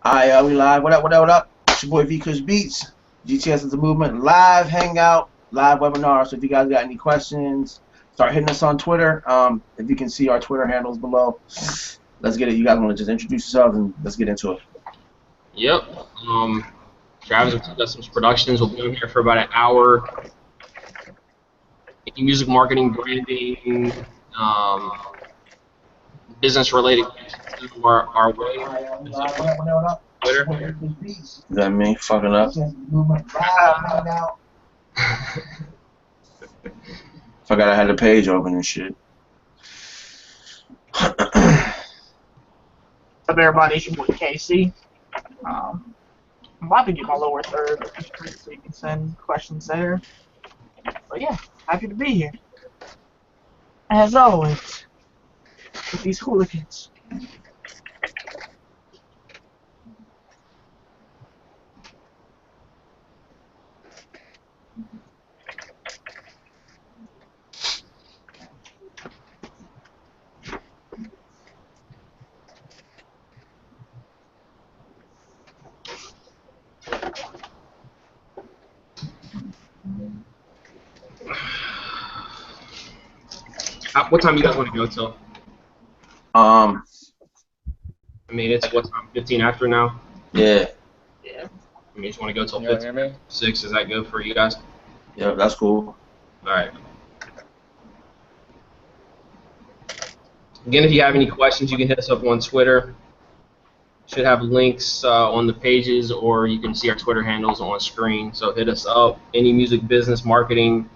Alright, we live. What up, what up, what up? It's your boy V Kush Beats. GTS is the movement. Live hangout, live webinar. So if you guys got any questions, start hitting us on Twitter. If you can see our Twitter handles below. Let's get it. You guys want to just introduce yourselves and let's get into it. Yep. Travis with some productions. We'll be on here for about an hour. Music marketing, branding, business related our way. Twitter. Is that me fucking up? Forgot I had the page open and shit. What's up, everybody? It's your boy KC. I'm about to get my lower third, so you can send questions there. But yeah, happy to be here. As always, with these hooligans. What time you guys want to go till? I mean, it's what time? 15 after now. Yeah. Yeah. I mean, you just want to go till 6. Does that go for you guys? Yeah, that's cool. All right. Again, if you have any questions, you can hit us up on Twitter. Should have links on the pages, or you can see our Twitter handles on screen. So hit us up. Any music, business, marketing,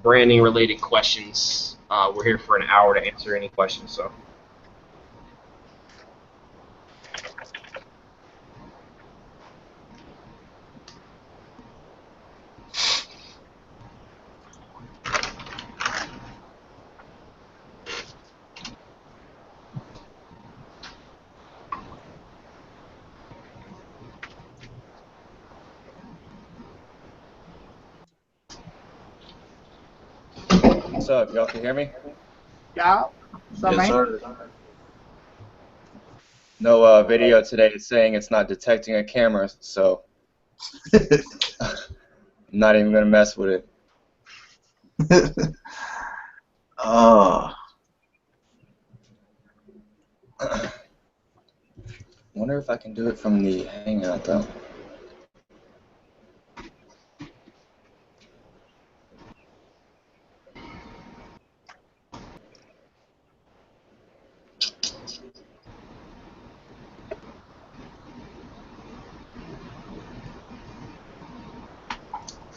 branding related questions. We're here for an hour to answer any questions. So. What's up? Y'all can hear me? Yeah. What's up, Yes, man? sir. No video today. It's saying it's not detecting a camera, so I'm not even gonna mess with it. Wonder if I can do it from the Hangout though.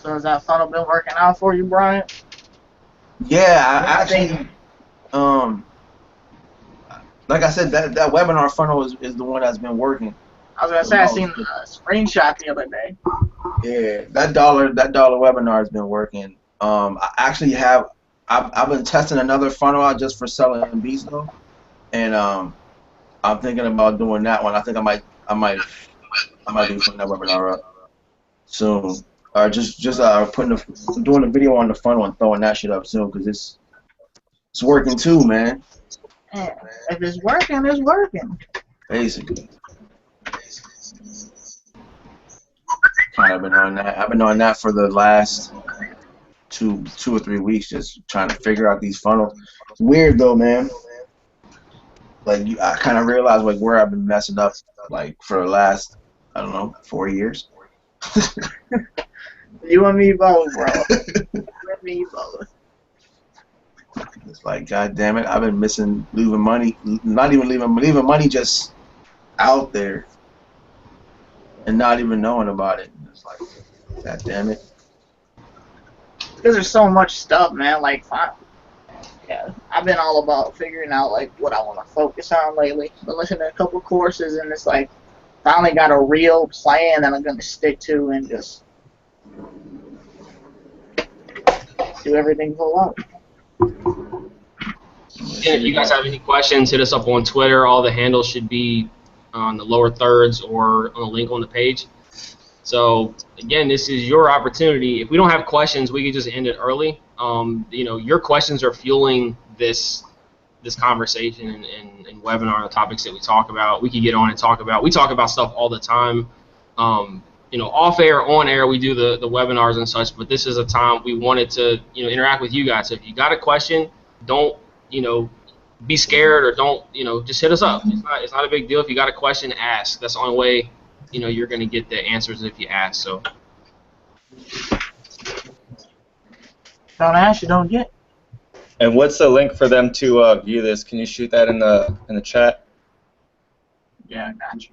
So has that funnel been working out for you, Brian? Yeah, I actually, like I said, that webinar funnel is the one that's been working. I was gonna say I seen a screenshot the other day. Yeah, that dollar webinar has been working. I actually I've been testing another funnel out just for selling beats though, and I'm thinking about doing that one. I think I might do putting that webinar up soon. Or just doing a video on the funnel and throwing that shit up soon because it's working too, man. Yeah. If it's working, it's working. Basically. I've been on that. I've been on that for the last two or 3 weeks, just trying to figure out these funnels. It's weird though, man. Like I kind of realized like where I've been messing up, like for the last, I don't know, 4 years. You and me both, bro. You and me both. It's like, god damn it, I've been leaving money, not even leaving money just out there, and not even knowing about it. It's like, god damn it. Because there's so much stuff, man. Like, yeah, I've been all about figuring out like what I want to focus on lately. Been listening to a couple courses, and it's like finally got a real plan that I'm gonna stick to and just do everything full out. And if you guys have any questions, hit us up on Twitter. All the handles should be on the lower thirds or on the link on the page. So again, this is your opportunity. If we don't have questions, we can just end it early. You know, your questions are fueling this this conversation and webinar, the topics that we talk about, we could get on and talk about. We talk about stuff all the time. Off air, on air, we do the webinars and such, but this is a time we wanted to, interact with you guys. So if you got a question, don't, be scared, or don't, just hit us up. It's not a big deal. If you got a question, ask. That's the only way, you're going to get the answers if you ask. So Don't ask, you don't get. And what's the link for them to view this? Can you shoot that in the chat? Yeah, I got you.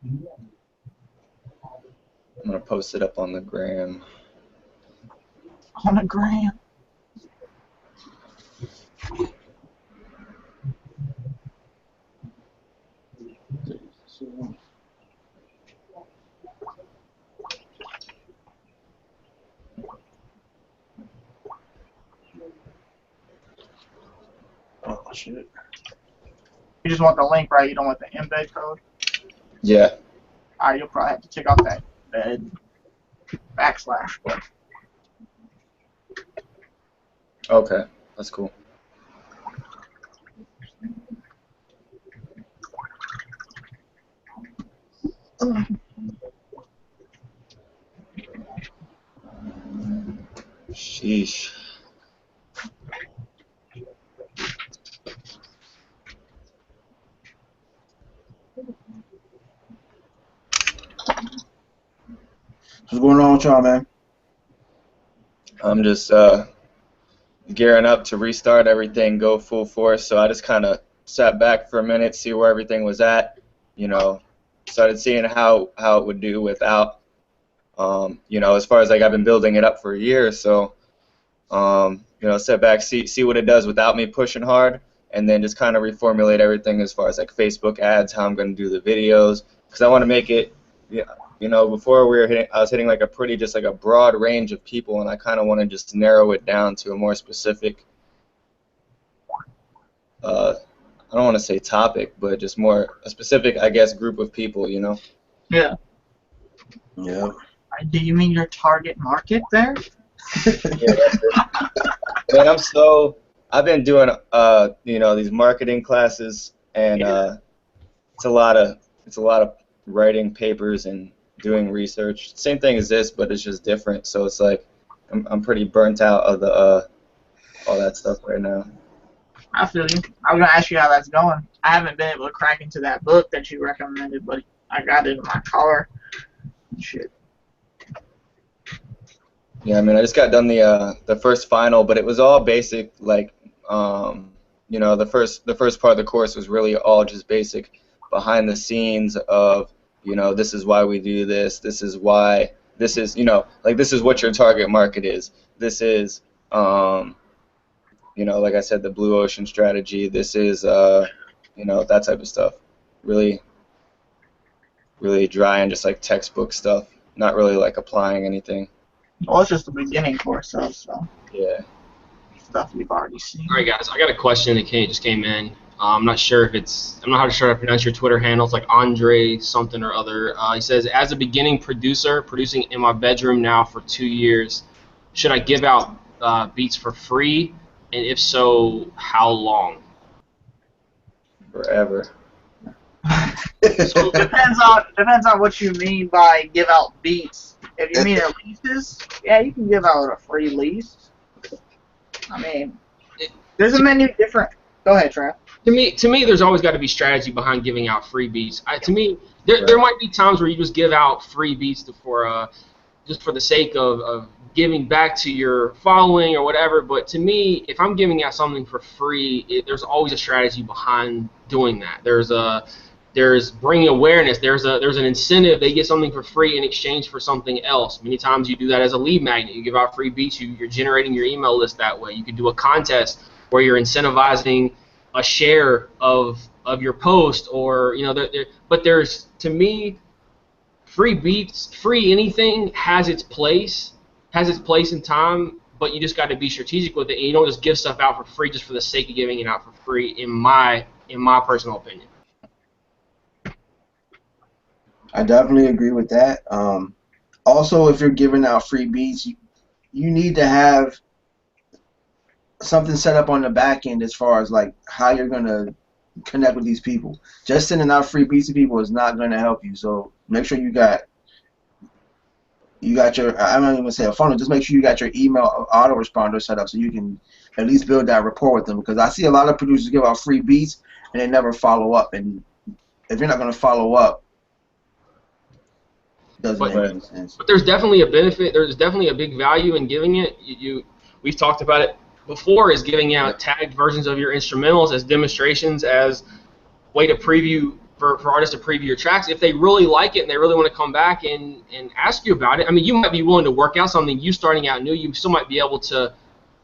I'm gonna post it up on the gram. On the gram. Oh shit. You just want the link, right? You don't want the embed code? Yeah. Alright, you'll probably have to check out that embed backslash. But Okay, that's cool. Sheesh. What's going on with y'all, man? I'm just gearing up to restart everything, go full force. So I just kind of sat back for a minute, see where everything was at. Started seeing how it would do without. As far as like I've been building it up for a year, so sit back, see what it does without me pushing hard, and then just kind of reformulate everything as far as like Facebook ads, how I'm going to do the videos, because I want to make it. Before I was hitting like a pretty just like a broad range of people, and I kind of want to just narrow it down to a more specific. I don't want to say topic, but just more a specific, I guess, group of people. yeah. Yeah. Do you mean your target market there? Yeah, that's it. Man, I've been doing these marketing classes, and it's a lot of writing papers and doing research. Same thing as this, but it's just different. So it's like I'm pretty burnt out of the all that stuff right now. I feel you. I was gonna ask you how that's going. I haven't been able to crack into that book that you recommended, but I got it in my car. Shit. Yeah, I mean, I just got done the first final, but it was all basic. Like, the first part of the course was really all just basic, behind the scenes of, this is why we do this. This is why. This is, this is what your target market is. This is, like I said, the blue ocean strategy. This is, that type of stuff. Really, really dry and just like textbook stuff. Not really like applying anything. Well, it's just the beginning course, so Yeah. stuff you've already seen. all right, guys, I got a question that just came in. I'm not sure how to pronounce your Twitter handle. It's like Andre something or other. He says, as a beginning producer, producing in my bedroom now for 2 years, should I give out beats for free? And if so, how long? Forever. So depends on what you mean by give out beats. If you mean leases, yeah, you can give out a free lease. I mean, there's a many different. Go ahead, Trav. To me, there's always got to be strategy behind giving out free beats. To me, there might be times where you just give out free beats just for the sake of giving back to your following or whatever. But to me, if I'm giving out something for free, there's always a strategy behind doing that. There's bringing awareness. There's an incentive. They get something for free in exchange for something else. Many times you do that as a lead magnet. You give out free beats. You're generating your email list that way. You could do a contest where you're incentivizing a share of your post, or but there's, to me, free beats, free anything has its place in time, but you just got to be strategic with it, and you don't just give stuff out for free just for the sake of giving it out for free, in my personal opinion. I definitely agree with that. Also, if you're giving out free beats, you need to have something set up on the back end as far as like how you're gonna connect with these people. Just sending out free beats to people is not gonna help you. So make sure you got your, I'm not even gonna say a funnel, just make sure you got your email autoresponder set up so you can at least build that rapport with them, because I see a lot of producers give out free beats and they never follow up, and if you're not gonna follow up, it doesn't make any sense. But there's definitely a benefit, there's definitely a big value in giving it. We've talked about it before, is giving out tagged versions of your instrumentals as demonstrations, as way to preview for artists to preview your tracks. If they really like it and they really want to come back and ask you about it, I mean, you might be willing to work out something. You starting out new, you still might be able to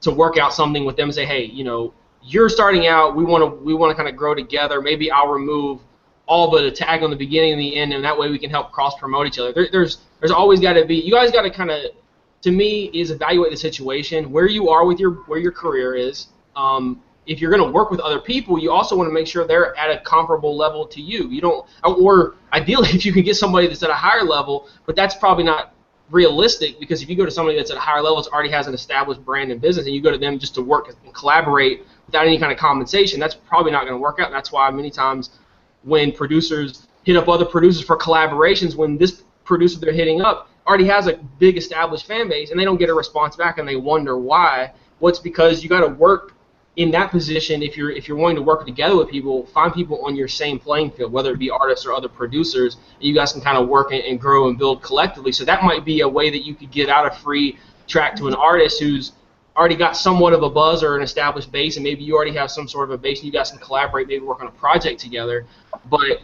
work out something with them and say, hey, you know, you're starting out, we want to kind of grow together. Maybe I'll remove all but a tag on the beginning and the end, and that way we can help cross promote each other. There's always got to be, you guys got to kind of, to me, is evaluate the situation, where you are with where your career is. If you're going to work with other people, you also want to make sure they're at a comparable level to you. You don't, or ideally, if you can get somebody that's at a higher level, but that's probably not realistic, because if you go to somebody that's at a higher level, that already has an established brand and business, and you go to them just to work and collaborate without any kind of compensation, that's probably not going to work out. And that's why many times when producers hit up other producers for collaborations, when this producer they're hitting up already has a big established fan base and they don't get a response back and they wonder why. Well, it's because you got to work in that position. If you're wanting to work together with people, find people on your same playing field, whether it be artists or other producers, and you guys can kind of work and grow and build collectively. So that might be a way that you could give out a free track to an artist who's already got somewhat of a buzz or an established base, and maybe you already have some sort of a base and you guys can collaborate, maybe work on a project together. But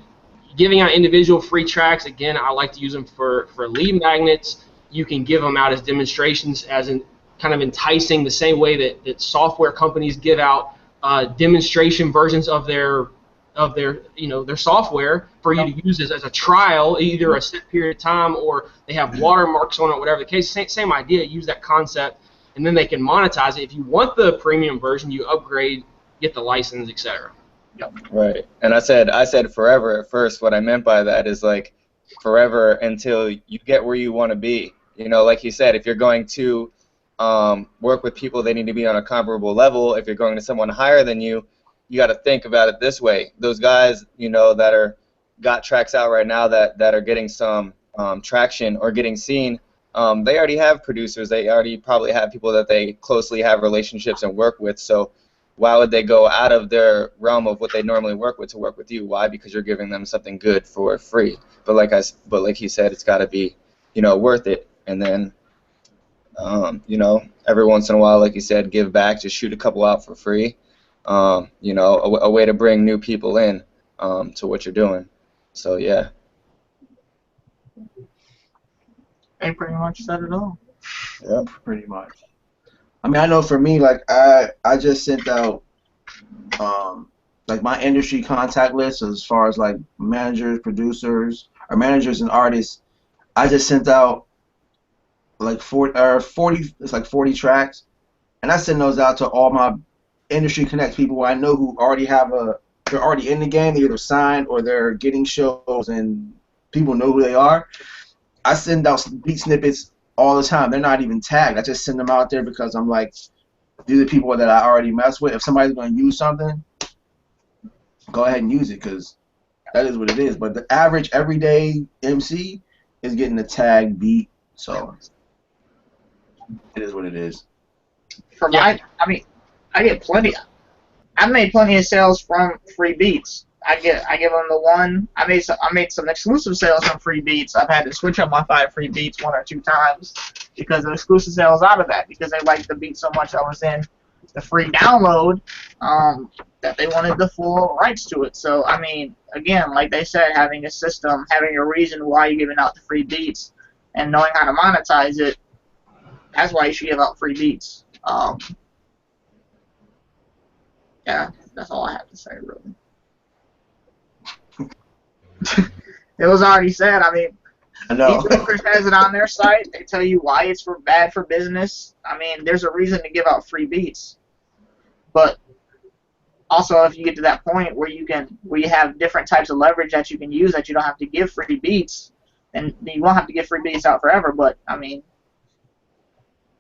giving out individual free tracks, again, I like to use them for lead magnets. You can give them out as demonstrations, as in kind of enticing, the same way that software companies give out demonstration versions of their software for you to use as a trial, either a set period of time or they have watermarks on it, whatever the case. Same idea. Use that concept, and then they can monetize it. If you want the premium version, you upgrade, get the license, etc. Yep. Right. And I said forever at first. What I meant by that is like forever until you get where you want to be. You know, like you said, if you're going to work with people, they need to be on a comparable level. If you're going to someone higher than you, you got to think about it this way. Those guys, you know, that got tracks out right now that are getting some traction or getting seen, they already have producers. They already probably have people that they closely have relationships and work with. So why would they go out of their realm of what they normally work with to work with you? Why? Because you're giving them something good for free. But like he said, it's got to be, you know, worth it. And then, you know, every once in a while, like you said, give back. Just shoot a couple out for free. You know, a way to bring new people in to what you're doing. So yeah. They pretty much said it all. Yep. Pretty much. I mean, I know for me, like I just sent out like my industry contact list as far as like managers, producers, or managers and artists. I just sent out like 40. It's like 40 tracks, and I send those out to all my industry connect people who I know who already they're already in the game. They're either signed or they're getting shows, and people know who they are. I send out beat snippets all the time. They're not even tagged. I just send them out there because I'm like, these are people that I already mess with. If somebody's going to use something, go ahead and use it, because that is what it is. But the average everyday MC is getting a tag beat, so it is what it is. For I get plenty. I've made plenty of sales from free beats. I give them the one. I made some exclusive sales on free beats. I've had to switch up my 5 free beats 1 or 2 times because of exclusive sales out of that, because they liked the beat so much I was in the free download that they wanted the full rights to it. So I mean, again, like they said, having a system, having a reason why you're giving out the free beats, and knowing how to monetize it, that's why you should give out free beats. Yeah, that's all I have to say, really. It was already said. I mean, I know. each broker has it on their site. They tell you why it's bad for business. I mean, there's a reason to give out free beats. But also, if you get to that point where you have different types of leverage that you can use, that you don't have to give free beats, and you won't have to give free beats out forever. But I mean,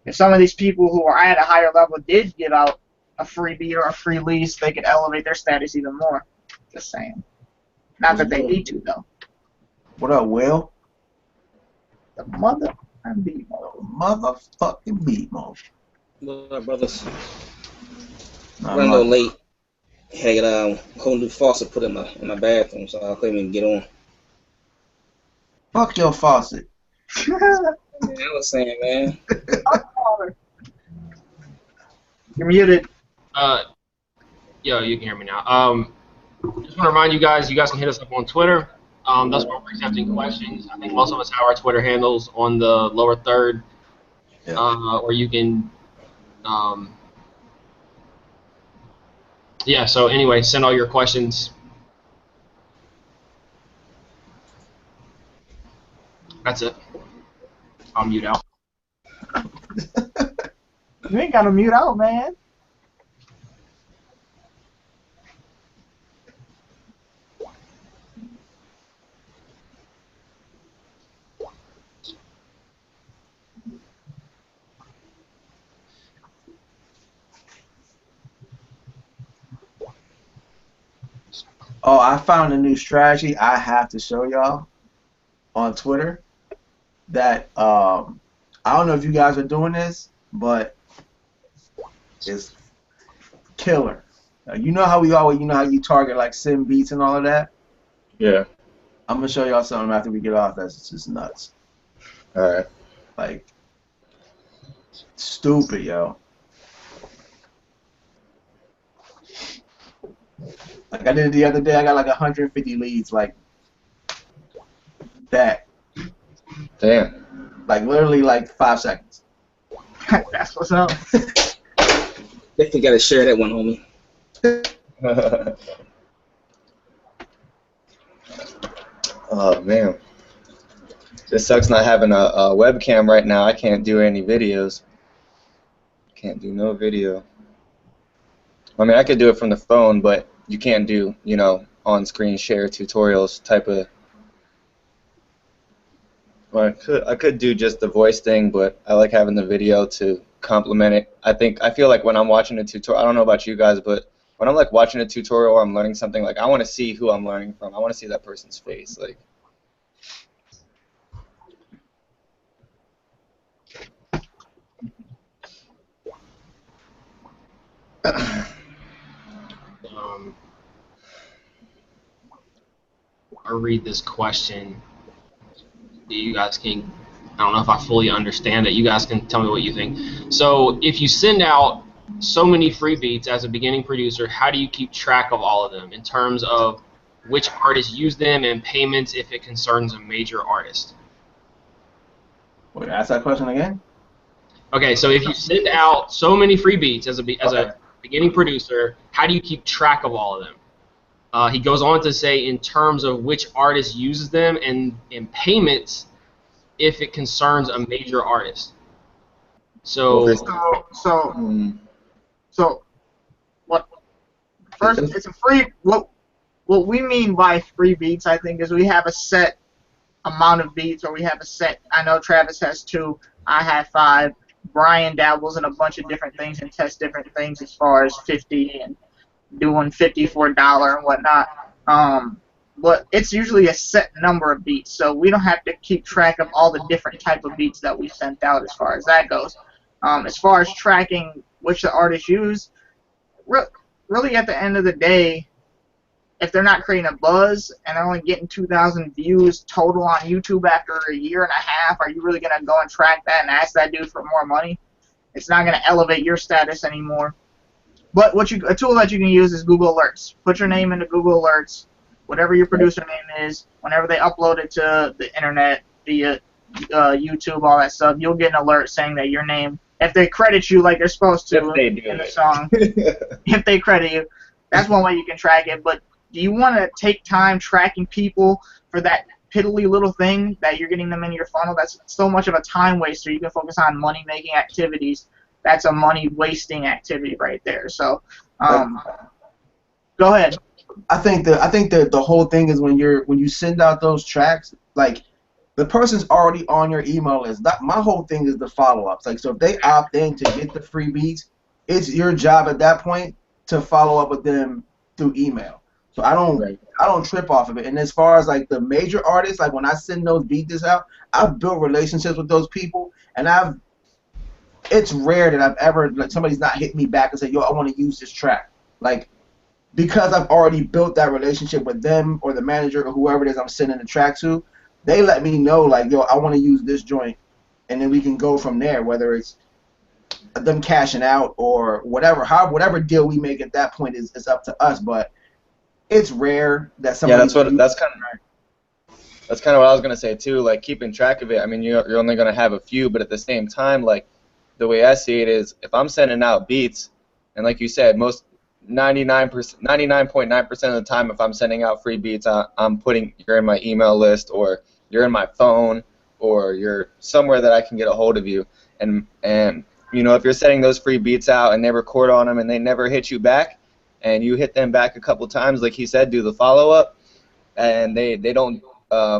if some of these people who are at a higher level did give out a free beat or a free lease, they could elevate their status even more. Just saying. Not that they need to though. What up, Will? The mother and beat mode. Motherfucking beat mode. What up, brothers? Not Running a little much. late. Had a whole new faucet put in my bathroom, so I couldn't even get on. Fuck your faucet. I was saying, man. You're muted. Yo, you can hear me now. Just want to remind you guys can hit us up on Twitter. That's where we're accepting questions. I think most of us have our Twitter handles on the lower third, or you can, yeah. So anyway, send all your questions. That's it. I'll mute out. You ain't gotta mute out, man. Oh, I found a new strategy I have to show y'all on Twitter. That I don't know if you guys are doing this, but it's killer. You know how you target like sim beats and all of that. Yeah. I'm gonna show y'all something after we get off. That's just nuts. All right. Like stupid, yo. Like I did it the other day. I got like 150 leads, like that. Damn. Like literally like 5 seconds. That's what's up. Definitely gotta share that one, homie. Oh man. This sucks not having a webcam right now. I can't do any videos. Can't do no video. I mean, I could do it from the phone, but you can't do, on-screen share tutorials type of. Well, I could do just the voice thing, but I like having the video to complement it. I feel like when I'm watching a tutorial, I don't know about you guys, but when I'm like watching a tutorial or I'm learning something, like I want to see who I'm learning from. I want to see that person's face, like. I'll read this question. You guys can, I don't know if I fully understand it. You guys can tell me what you think. So if you send out so many free beats as a beginning producer, how do you keep track of all of them in terms of which artists use them and payments if it concerns a major artist? Wait, ask that question again? Okay, so if you send out so many free beats as a beginning producer, how do you keep track of all of them? He goes on to say in terms of which artist uses them and in payments if it concerns a major artist. So What? First, it's a free. What we mean by free beats, I think, is we have a set amount of beats, or we have a set. I know Travis has 2. I have 5. Brian dabbles in a bunch of different things and tests different things as far as 50 and doing 50 for $1 and whatnot. But it's usually a set number of beats, so we don't have to keep track of all the different type of beats that we sent out as far as that goes. As far as tracking which the artists use, really at the end of the day, if they're not creating a buzz and they're only getting 2,000 views total on YouTube after a year and a half, are you really going to go and track that and ask that dude for more money? It's not going to elevate your status anymore. But a tool that you can use is Google Alerts. Put your name into Google Alerts, whatever your producer name is. Whenever they upload it to the internet via YouTube, all that stuff, you'll get an alert saying that your name, if they credit you like they're supposed to in the song, if they credit you, that's one way you can track it. But do you want to take time tracking people for that piddly little thing that you're getting them in your funnel? That's so much of a time waster. You can focus on money-making activities. That's a money-wasting activity right there. So, go ahead. I think the whole thing is when you send out those tracks, like the person's already on your email list. My whole thing is the follow-ups. Like, so if they opt in to get the free beats, it's your job at that point to follow up with them through email. So Right. I don't trip off of it. And as far as like the major artists, like when I send those beats out, I've built relationships with those people, and it's rare that I've ever like somebody's not hit me back and say, "Yo, I want to use this track." Like because I've already built that relationship with them or the manager or whoever it is I'm sending the track to, they let me know like, "Yo, I want to use this joint," and then we can go from there. Whether it's them cashing out or whatever deal we make at that point is up to us. But it's rare that Yeah, somebody. that's kind of what I was gonna say too. Like keeping track of it. I mean, you're only gonna have a few, but at the same time, like the way I see it is, if I'm sending out beats, and like you said, most 99.9% of the time, if I'm sending out free beats, I'm putting you're in my email list, or you're in my phone, or you're somewhere that I can get a hold of you. And you know, if you're sending those free beats out and they record on them and they never hit you back, and you hit them back a couple times, like he said, do the follow up, and they don't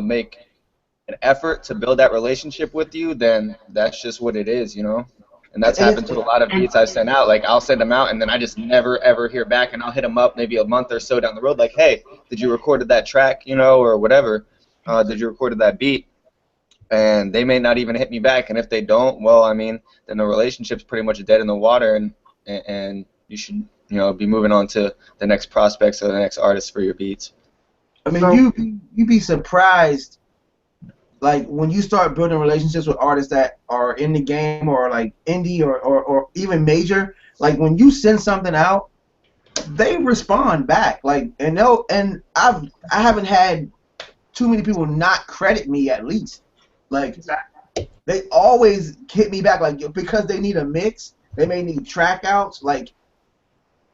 make an effort to build that relationship with you, then that's just what it is, you know. And that's And it's happened to a lot of beats I've sent out. Like I'll send them out, and then I just never ever hear back, and I'll hit them up maybe a month or so down the road, like, hey, did you record that track, you know, or whatever? Did you record that beat? And they may not even hit me back. And if they don't, well, I mean, then the relationship's pretty much dead in the water, and you should, you know, be moving on to the next prospects or the next artists for your beats. I mean, So you be surprised, like when you start building relationships with artists that are in the game or like indie or even major. Like when you send something out, they respond back. Like I haven't had too many people not credit me at least. Like they always hit me back like because they need a mix, they may need track outs. Like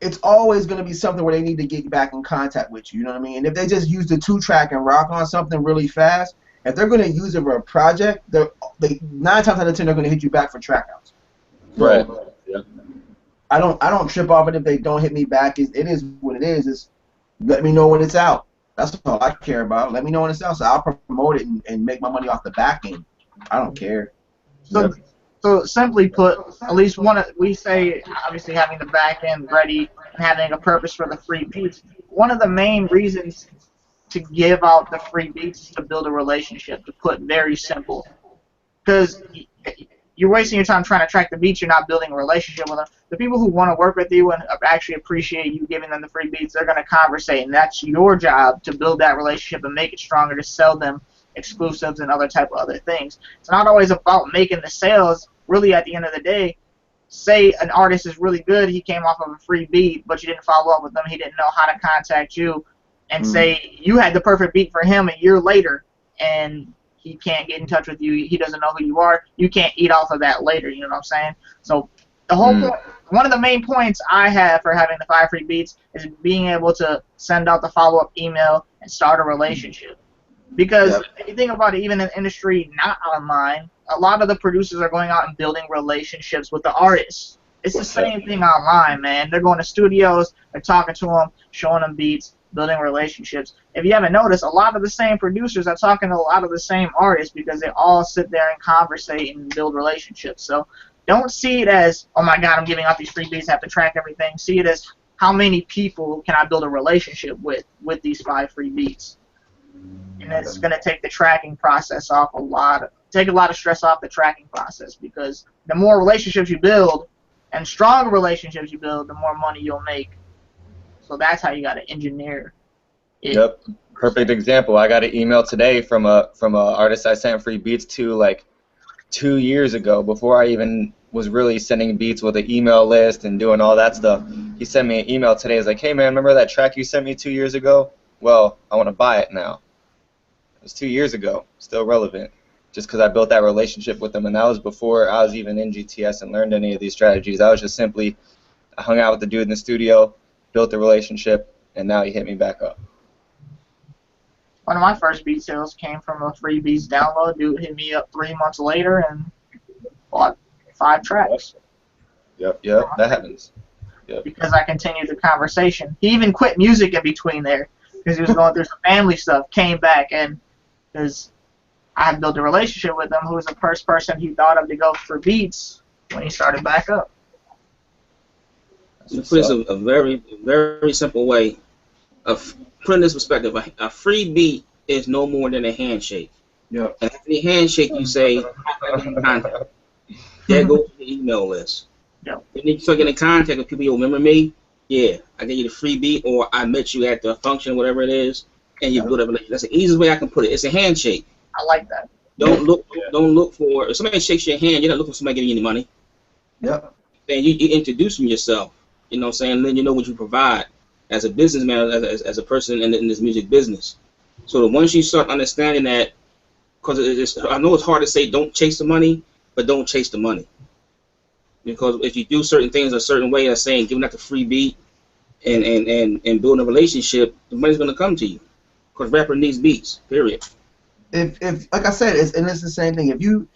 it's always going to be something where they need to get back in contact with you. You know what I mean? And if they just use the 2-track and rock on something really fast, if they're going to use it for a project, they 9 times out of 10 they're going to hit you back for track outs. So, Right. Yeah. I don't trip off it if they don't hit me back. It is what it is. It's let me know when it's out. That's all I care about. Let me know when it's out, so I'll promote it and make my money off the back end. I don't care. So, so simply put, at least we say obviously having the back end ready and having a purpose for the free beats. One of the main reasons to give out the free beats is to build a relationship. To put very simple, because you're wasting your time trying to track the beats. You're not building a relationship with them. The people who want to work with you and actually appreciate you giving them the free beats, they're going to conversate, and that's your job to build that relationship and make it stronger, to sell them exclusives and other type of other things. It's not always about making the sales. Really, at the end of the day, say an artist is really good, he came off of a free beat, but you didn't follow up with them, he didn't know how to contact you, and say you had the perfect beat for him a year later, and he can't get in touch with you, he doesn't know who you are, you can't eat off of that later, you know what I'm saying? So the whole point, one of the main points I have for having the 5 free beats is being able to send out the follow-up email and start a relationship. Because if you think about it, even in the industry not online, a lot of the producers are going out and building relationships with the artists. It's the same thing online, man. They're going to studios, they're talking to them, showing them beats, building relationships. If you haven't noticed, a lot of the same producers are talking to a lot of the same artists because they all sit there and conversate and build relationships. So don't see it as, oh my God, I'm giving out these free beats, I have to track everything. See it as, how many people can I build a relationship with these 5 free beats? And it's going to take the tracking process off take a lot of stress off the tracking process, because the more relationships you build and stronger relationships you build, the more money you'll make. So that's how you got to engineer it. Yep. Perfect example. I got an email today from a artist I sent free beats to like 2 years ago, before I even was really sending beats with an email list and doing all that stuff. He sent me an email today. He's like, hey man, remember that track you sent me 2 years ago? Well, I want to buy it now. It was 2 years ago, still relevant, just because I built that relationship with him, and that was before I was even in GTS and learned any of these strategies. I was just simply, I hung out with the dude in the studio, built the relationship, and now he hit me back up. One of my first beat sales came from a free beats download. Dude hit me up 3 months later and bought 5 tracks. Yep, that happens. Yep. Because I continued the conversation. He even quit music in between there because he was going through some family stuff, came back, and because I had built a relationship with him, who was the first person he thought of to go for beats when he started back up. To put this a very, very simple way of putting this perspective, a free beat is no more than a handshake. Yep. And after the handshake, you say, contact. There goes the email list. Yep. Then you start getting in contact with people. You remember me? Yeah, I gave you the free beat, or I met you at the function, whatever it is, and you build a relationship. That's the easiest way I can put it. It's a handshake. I like that. Don't look for, if somebody shakes your hand, you're not looking for somebody giving you any money. Yep. Then you introduce them yourself. You know what I'm saying? Then you know what you provide as a businessman, as a person in this music business. So once you start understanding that, because I know it's hard to say don't chase the money, but don't chase the money. Because if you do certain things a certain way, as saying giving out the free beat and building a relationship, the money's gonna come to you. Because rapper needs beats. Period. If like I said, it's the same thing. If you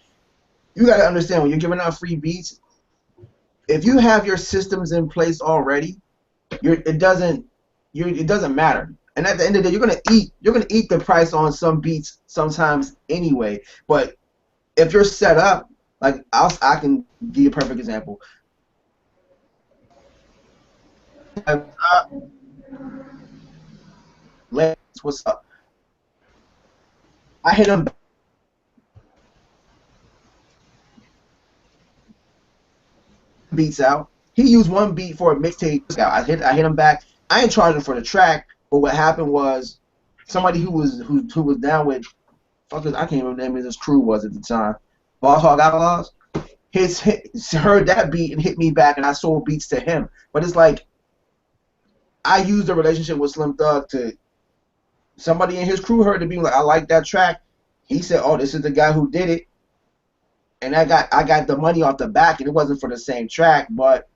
got to understand when you're giving out free beats, if you have your systems in place already, it doesn't matter. And at the end of the day, you're gonna eat the price on some beats sometimes anyway. But if you're set up, like I can give you a perfect example. Lance, what's up? I hit him beats out. He used one beat for a mixtape. I hit him back. I ain't charging for the track, but what happened was somebody who was down with fuckers, I can't remember what his crew was at the time. Boss Hog Outlaws. Heard that beat and hit me back, and I sold beats to him. But it's like I used a relationship with Slim Thug to somebody in his crew heard the beat, like I like that track. He said, "Oh, this is the guy who did it," and I got the money off the back, and it wasn't for the same track. But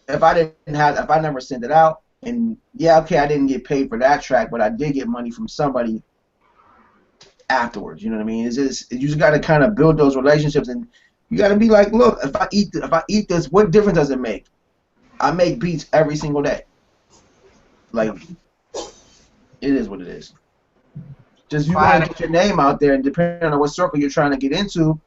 if I never sent it out, and yeah, okay, I didn't get paid for that track, but I did get money from somebody afterwards. You know what I mean? You just got to kind of build those relationships, and you got to be like, look, if I eat this, what difference does it make? I make beats every single day. Like, it is what it is. Just you want to get your name out there, and depending on what circle you're trying to get into,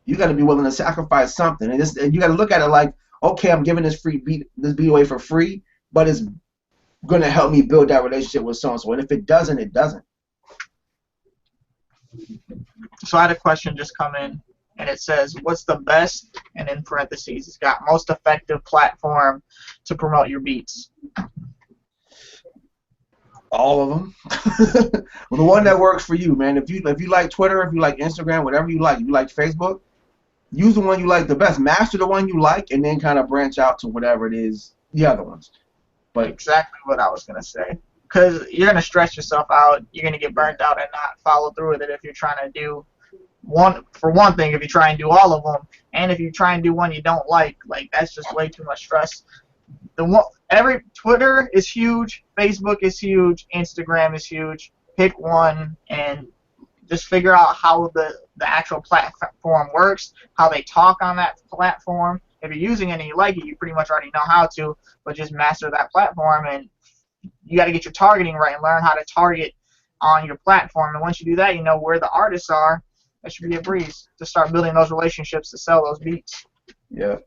you got to be willing to sacrifice something. And you got to look at it like, okay, I'm giving this beat away for free, but it's gonna help me build that relationship with so and so. And if it doesn't, it doesn't. So I had a question just come in, and it says, what's the best, and in parentheses, it's got most effective platform to promote your beats? All of them. Well, the one that works for you, man. If you like Twitter, if you like Instagram, whatever you like Facebook, use the one you like the best. Master the one you like, and then kind of branch out to whatever it is, the other ones. But exactly what I was gonna say. Because you're gonna stress yourself out. You're gonna get burnt out and not follow through with it if you're trying to do one thing. If you try and do all of them, and if you try and do one you don't like that's just way too much stress. Twitter is huge, Facebook is huge, Instagram is huge. Pick one and just figure out how the actual platform works, how they talk on that platform. If you're using it and you like it, you pretty much already know how to, but just master that platform, and you got to get your targeting right and learn how to target on your platform. And once you do that, you know where the artists are. That should be a breeze to start building those relationships to sell those beats. Yeah.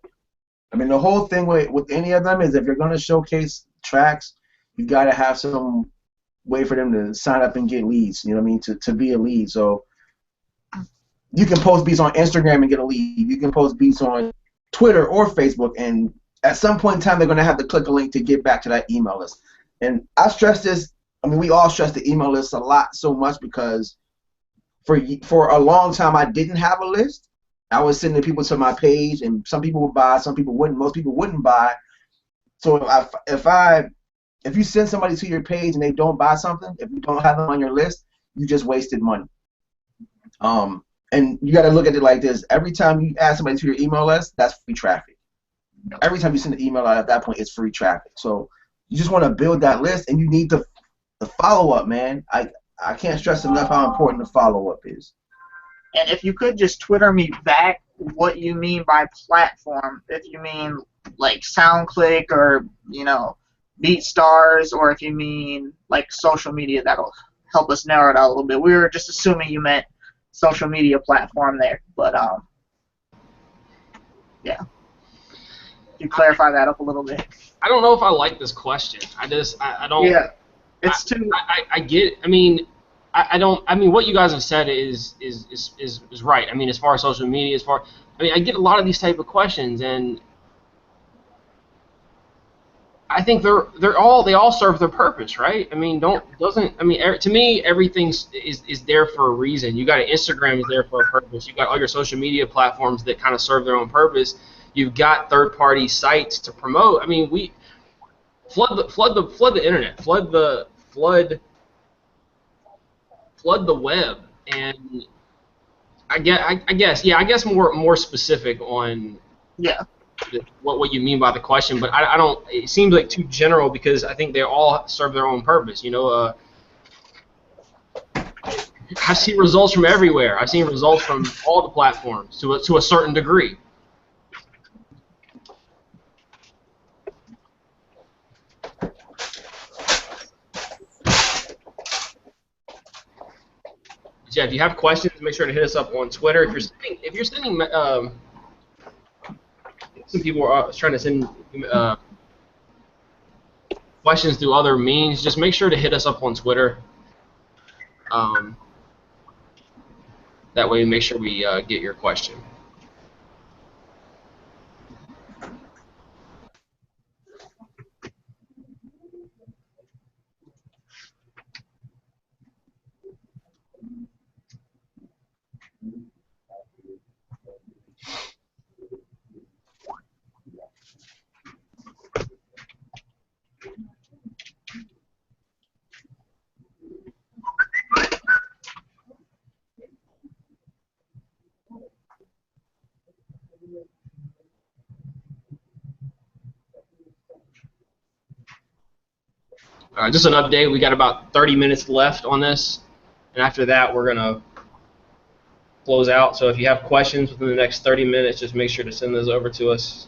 I mean, the whole thing with any of them is if you're going to showcase tracks, you got to have some way for them to sign up and get leads, you know what I mean, to be a lead. So you can post beats on Instagram and get a lead. You can post beats on Twitter or Facebook, and at some point in time, they're going to have to click a link to get back to that email list. And I stress this. I mean, we all stress the email list a lot so much because for a long time, I didn't have a list. I was sending people to my page, and some people would buy, some people wouldn't. Most people wouldn't buy. So if you send somebody to your page and they don't buy something, if you don't have them on your list, you just wasted money. And you got to look at it like this: every time you add somebody to your email list, that's free traffic. Every time you send an email out at that point, it's free traffic. So you just want to build that list, and you need the follow up, man. I can't stress enough how important the follow up is. And if you could just Twitter me back what you mean by platform, if you mean like SoundClick or, BeatStars, or if you mean like social media, that'll help us narrow it out a little bit. We were just assuming you meant social media platform there, but yeah. You clarify that up a little bit. I don't know if I like this question. I don't. Yeah, it's too. I get. I mean, I don't. I mean, what you guys have said is right. I mean, as far as social media, I mean, I get a lot of these type of questions, and I think they all serve their purpose, right? I mean, to me everything is there for a reason. You got Instagram is there for a purpose. You got all your social media platforms that kind of serve their own purpose. You've got third-party sites to promote. I mean, we flood the internet, flood the web, and I guess more specific on Yeah. what you mean by the question, but I don't. It seems like too general because I think they all serve their own purpose. You know, I've seen results from everywhere. I've seen results from all the platforms to a certain degree. Yeah, if you have questions, make sure to hit us up on Twitter. If you're sending some people are trying to send questions through other means, just make sure to hit us up on Twitter. That way, make sure we get your question. Just an update. We got about 30 minutes left on this, and after that, we're gonna close out. So if you have questions within the next 30 minutes, just make sure to send those over to us.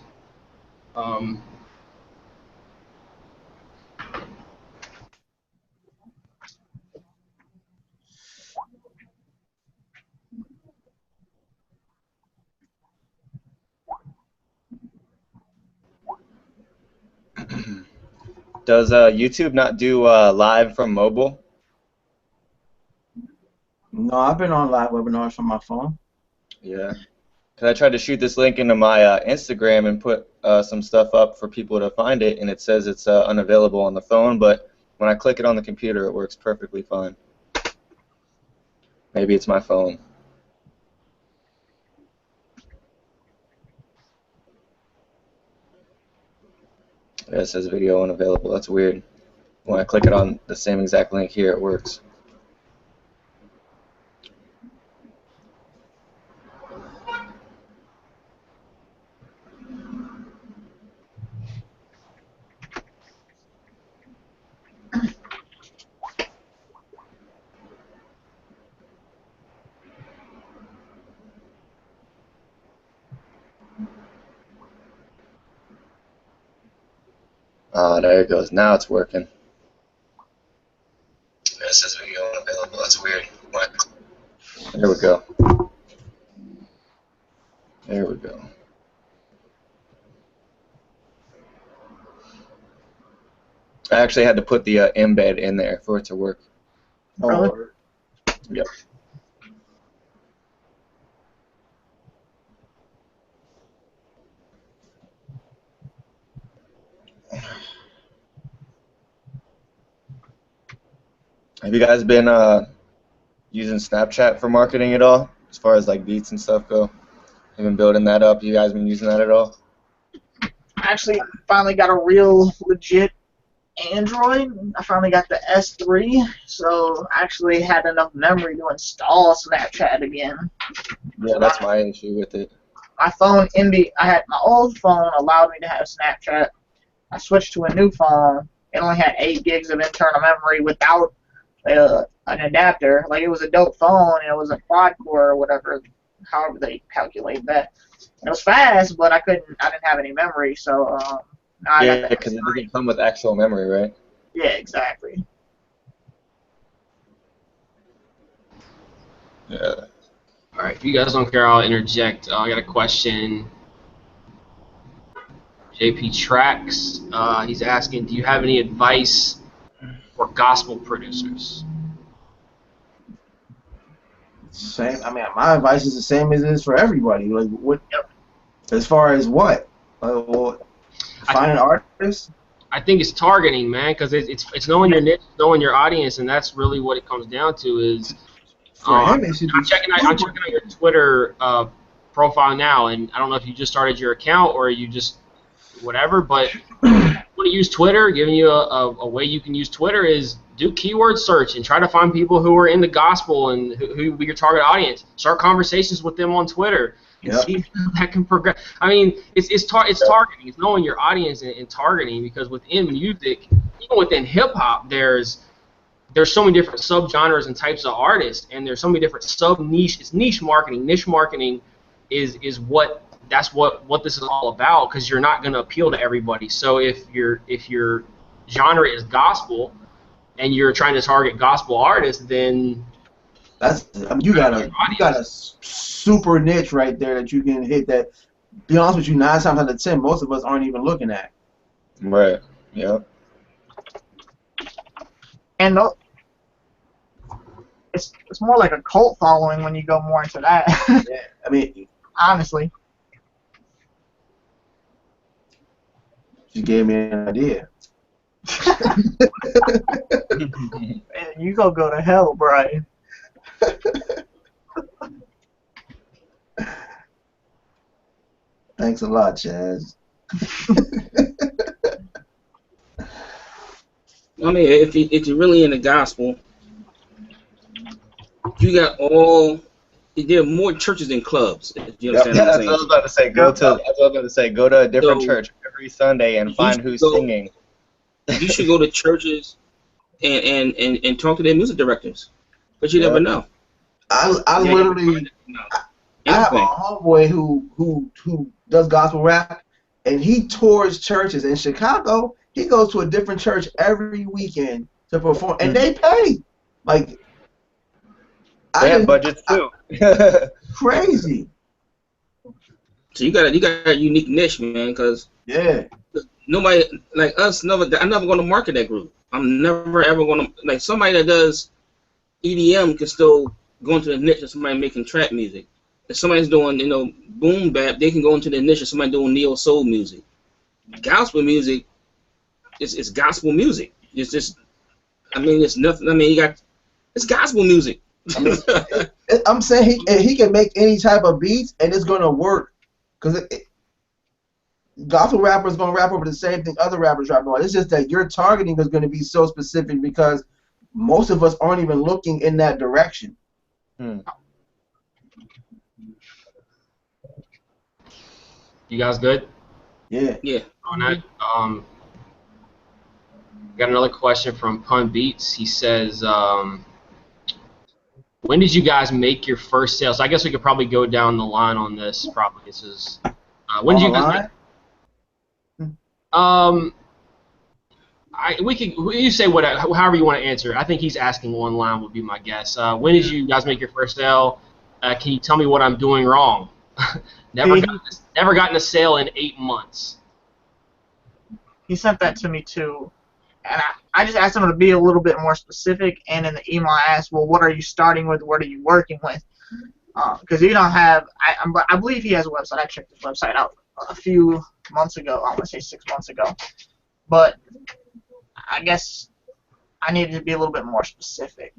Does YouTube not do live from mobile? No, I've been on live webinars from my phone. Yeah. Because I tried to shoot this link into my Instagram and put some stuff up for people to find it, and it says it's unavailable on the phone, but when I click it on the computer, it works perfectly fine. Maybe it's my phone. Yeah, it says video unavailable. That's weird. When I click it on the same exact link here, it works. Ah, there it goes. Now it's working. It says video unavailable. That's weird. What? There we go. There we go. I actually had to put the embed in there for it to work. Really? Yep. Have you guys been using Snapchat for marketing at all, as far as like beats and stuff go? You been building that up? You guys been using that at all? I actually finally got a real legit Android. I finally got the S3, so I actually had enough memory to install Snapchat again. Yeah, that's my issue with it. My phone, I had my old phone allowed me to have Snapchat. I switched to a new phone. It only had 8 gigs of internal memory without an adapter. Like, it was a dope phone, and it was a quad core or whatever, however they calculate that. It was fast, but I didn't have any memory, so now I got Yeah, because it doesn't come with actual memory, right? Yeah, exactly. Yeah. All right, if you guys don't care, I'll interject. I got a question JP Tracks, he's asking, do you have any advice for gospel producers? Same. I mean, my advice is the same as it is for everybody. Like, what? As far as what? Well, find an artist. I think it's targeting, man, because it's knowing your niche, knowing your audience, and that's really what it comes down to. Is I'm checking out your Twitter profile now, and I don't know if you just started your account or you just whatever, but want to use Twitter, giving you a way you can use Twitter is do keyword search and try to find people who are in the gospel and who be your target audience. Start conversations with them on Twitter and see how that can progress. I mean, it's targeting. It's knowing your audience and targeting, because within music, even within hip hop, there's so many different subgenres and types of artists, and there's so many different sub-niche. It's niche marketing. Niche marketing is what this is all about, because you're not going to appeal to everybody. So if your genre is gospel and you're trying to target gospel artists, then you got a super niche right there that you can hit. That, be honest with you, 9 times out of 10, most of us aren't even looking at. Right. Yeah. And it's more like a cult following when you go more into that. Yeah, I mean, honestly. You gave me an idea. You go to hell, Brian. Thanks a lot, Chaz. I mean, if you're really in the gospel, you got there are more churches than clubs. You understand what I'm saying? That's what I was about to say. Go to a different church every Sunday and find who's singing. You should go to churches and talk to their music directors, but you never know. I literally I have a homeboy who does gospel rap, and he tours churches in Chicago. He goes to a different church every weekend to perform, and they pay. Like, they have budgets too. Crazy. So you got a unique niche, man, because nobody like us. I'm never going to market that group. I'm never ever going to, like, somebody that does EDM can still go into the niche of somebody making trap music. If somebody's doing boom bap, they can go into the niche of somebody doing neo soul music. Gospel music is gospel music. It's just, I mean, it's nothing. I mean, it's gospel music. I mean, I'm saying he can make any type of beats and it's gonna work, because gospel rappers gonna rap over the same thing other rappers rap about. It's just that your targeting is gonna be so specific, because most of us aren't even looking in that direction. You guys good? Yeah. Yeah. On that, got another question from Pun Beats. He says, when did you guys make your first sale? So I guess we could probably go down the line on this. Probably this is when did you guys make, you say however you want to answer. I think he's asking online would be my guess. When did you guys make your first sale? Can you tell me what I'm doing wrong? Never gotten a sale in 8 months. He sent that to me too, and I just asked him to be a little bit more specific. And in the email, I asked, well, what are you starting with? What are you working with? Because you don't have. I believe he has a website. I checked his website out a few months ago. I want to say 6 months ago, but I guess I needed to be a little bit more specific.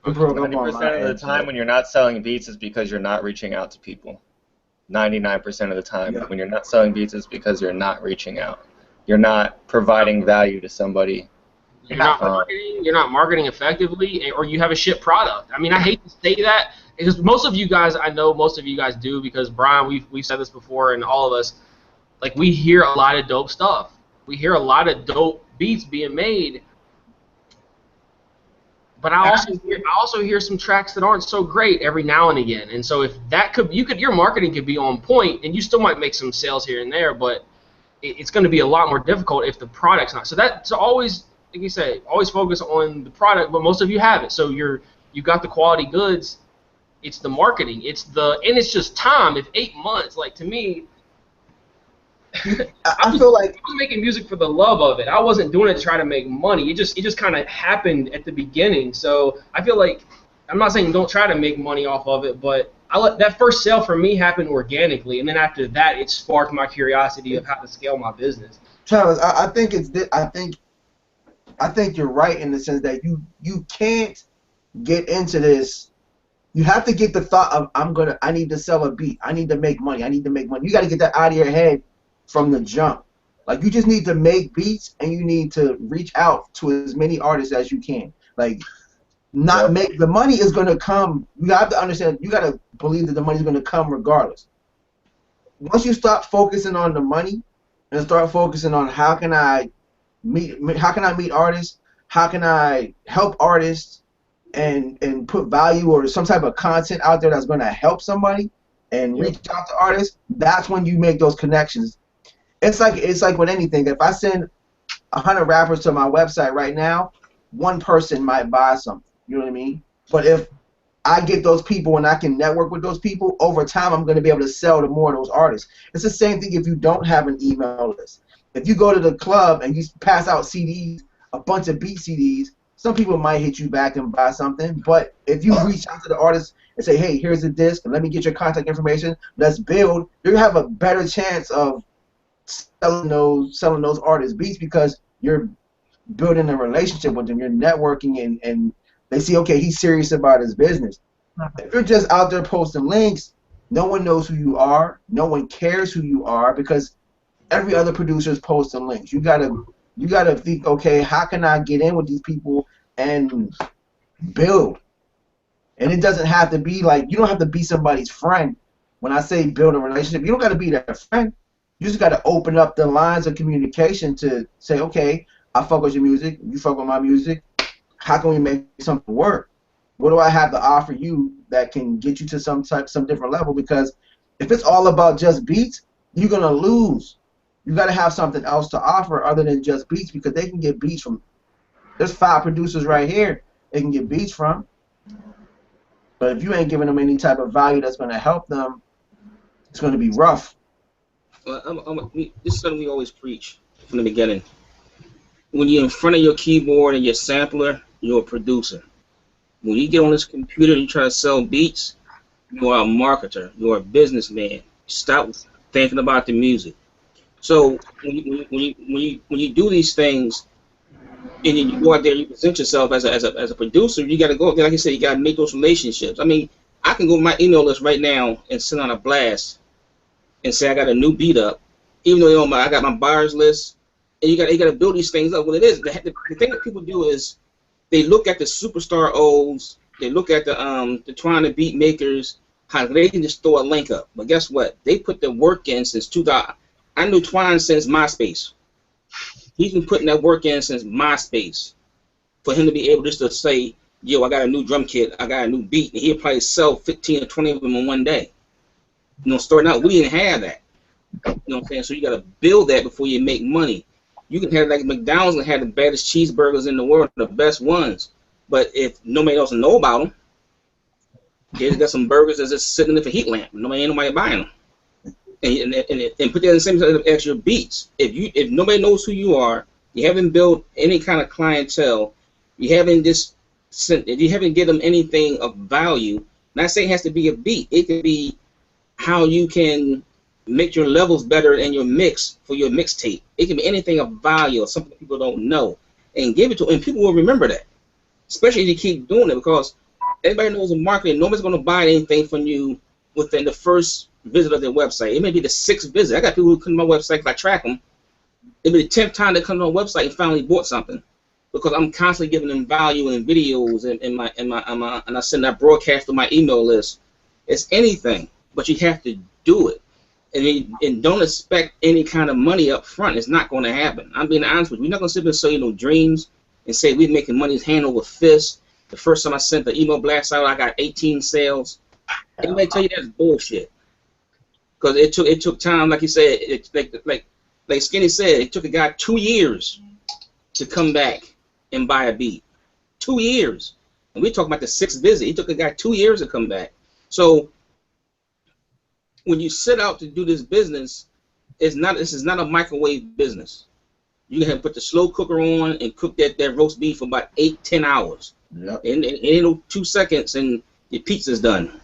90% of the time when you're not selling beats is because you're not reaching out to people. 99% of the time when you're not selling beats is because you're not reaching out. You're not providing value to somebody. You're not marketing effectively, or you have a shit product. I mean, I hate to say that, because most of you guys, I know most of you guys do, because Brian, we've said this before, and all of us, like, we hear a lot of dope stuff. We hear a lot of dope beats being made. But I also hear some tracks that aren't so great every now and again. And so if that your marketing could be on point, and you still might make some sales here and there, but it's going to be a lot more difficult if the product's not. So always, like you say, always focus on the product. But most of you have it, so you got the quality goods. It's the marketing. And it's just time. If 8 months, like to me, I feel like I was making music for the love of it. I wasn't doing it to try to make money. It just kind of happened at the beginning. So I feel like I'm not saying don't try to make money off of it, but that first sale for me happened organically, and then after that, it sparked my curiosity of how to scale my business. Travis, I think I think you're right in the sense that you can't get into this. You have to get the thought of I need to sell a beat. I need to make money. I need to make money. You got to get that out of your head from the jump. Like you just need to make beats and you need to reach out to as many artists as you can. Like not make the money is going to come. You have to understand. You got to believe that the money is going to come regardless. Once you stop focusing on the money and start focusing on how can I meet artists, how can I help artists, and put value or some type of content out there that's going to help somebody and reach out to artists, that's when you make those connections. It's like with anything. If I send 100 rappers to my website right now, one person might buy something. You know what I mean? But if I get those people and I can network with those people, over time I'm going to be able to sell to more of those artists. It's the same thing if you don't have an email list. If you go to the club and you pass out CDs, a bunch of beat CDs, some people might hit you back and buy something. But if you reach out to the artist and say, hey, here's a disc, and let me get your contact information, let's build, you're going to have a better chance of selling those artists beats because you're building a relationship with them. You're networking and they see, okay, he's serious about his business. If you're just out there posting links, no one knows who you are. No one cares who you are because every other producer is posting links. You gotta think, okay, how can I get in with these people and build? And it doesn't have to be like, you don't have to be somebody's friend. When I say build a relationship, you don't got to be their friend. You just got to open up the lines of communication to say, okay, I fuck with your music, you fuck with my music. How can we make something work? What do I have to offer you that can get you to some different level? Because if it's all about just beats, you're gonna lose. You got to have something else to offer other than just beats because they can get beats from. There's 5 producers right here they can get beats from. But if you ain't giving them any type of value that's gonna help them, it's gonna be rough. Well, this is something we always preach from the beginning. When you're in front of your keyboard and your sampler, you're a producer. When you get on this computer and you try to sell beats, you are a marketer. You're a businessman. Stop thinking about the music. So when you do these things and you go out there and you present yourself as a producer, you got to go, like I said, you got to make those relationships. I mean, I can go to my email list right now and send out a blast and say I got a new beat up, even though I got my buyers list. And you got to build these things up. Well, it is the thing that people do is they look at the superstar O's, they look at the trying to beat makers, how they can just throw a link up. But guess what? They put the work in since 2000. I knew Twine since MySpace. He's been putting that work in since MySpace for him to be able just to say, yo, I got a new drum kit, I got a new beat, and he'll probably sell 15 or 20 of them in one day. You know, starting out, we didn't have that. You know what I'm saying? So you got to build that before you make money. You can have like McDonald's and have the baddest cheeseburgers in the world, the best ones. But if nobody else know about them, they just got some burgers that's just sitting there for heat lamp. Ain't nobody buying them. And put that in the same as your beats. If nobody knows who you are, you haven't built any kind of clientele, you haven't given them anything of value. Not saying it has to be a beat. It could be how you can make your levels better in your mix for your mixtape. It can be anything of value or something people don't know, and give it to them, and people will remember that. Especially if you keep doing it, because everybody knows in marketing, nobody's going to buy anything from you within the first visit of their website. It may be the 6th visit. I got people who come to my website because I track them. It may be the 10th time they come to my website and finally bought something, because I'm constantly giving them value and videos and I send that broadcast to my email list. It's anything, but you have to do it. And don't expect any kind of money up front. It's not going to happen. I'm being honest with you. We're not going to sit there and sell you no dreams and say we're making money hand over fist. The first time I sent the email blast out, I got 18 sales. Anybody tell you that's bullshit? Because it took time, like you said, like Skinny said, it took a guy 2 years to come back and buy a beat. 2 years. And we're talking about the 6th visit. It took a guy 2 years to come back. So when you set out to do this business, this is not a microwave business. You can put the slow cooker on and cook that roast beef for about 8-10 hours. Yep. And in 2 seconds, and your pizza's done.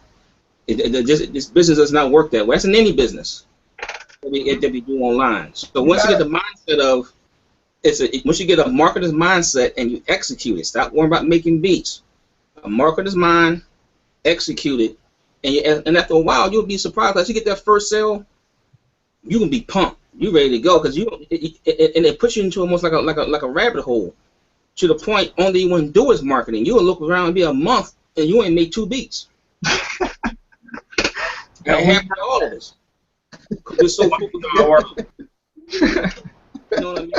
This business does not work that way. That's in any business that we do online. So once you get the mindset of once you get a marketer's mindset and you execute it, stop worrying about making beats. A marketer's mind, execute it, and after a while you'll be surprised. As you get that first sale, you can be pumped. You ready to go because and it puts you into almost like a rabbit hole to the point only you want to do is marketing. You'll look around and be a month and you ain't made 2 beats. That happens to all of us. Because we're so focused on our work. You know what I mean?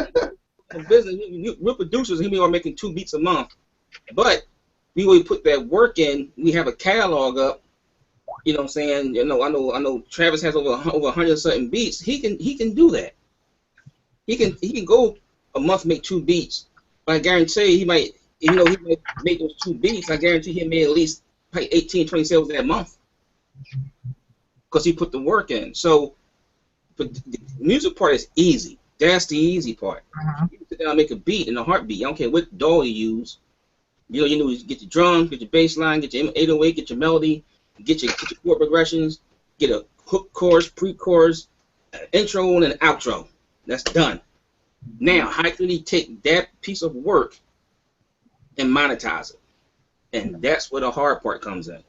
In business, we're producers, we are making 2 beats a month. But we will put that work in, we have a catalog up. You know what I'm saying? You know, I know Travis has over 100 something beats. He can do that. He can go a month make 2 beats. But I guarantee he might make those 2 beats. I guarantee he made at least 18, 20 sales that month. Because he put the work in. So but the music part is easy. That's the easy part. You can sit down and make a beat in a heartbeat. I don't care what DAW you use. You know, get your drum, get your bass line, get your 808, get your melody, get your chord progressions, get a hook chorus, pre-chorus, intro, and an outro. That's done. Now, how can you take that piece of work and monetize it? And that's where the hard part comes in.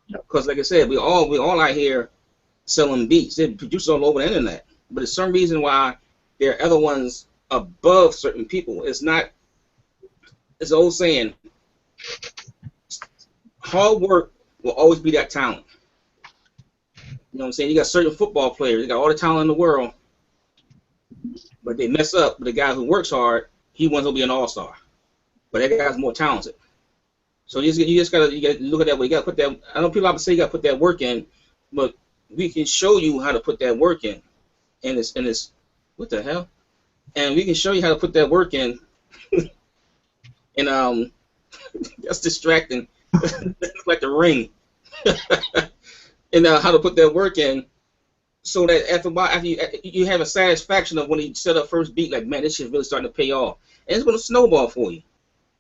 Because, like I said, we all out here selling beats. They're produced all over the internet. But there's some reason why there are other ones above certain people. It's not. It's an old saying. Hard work will always be that talent. You know what I'm saying? You got certain football players. They got all the talent in the world, but they mess up. But the guy who works hard, he wants to be an all-star. But that guy's more talented. So you just gotta look at that way. You gotta put that. I know people often say you gotta put that work in, but we can show you how to put that work in. And it's what the hell? And we can show you how to put that work in. And that's distracting. That's like the ring. And how to put that work in, so that after a while, after you have a satisfaction of when you set up first beat, like, man, this shit really starting to pay off, and it's gonna snowball for you.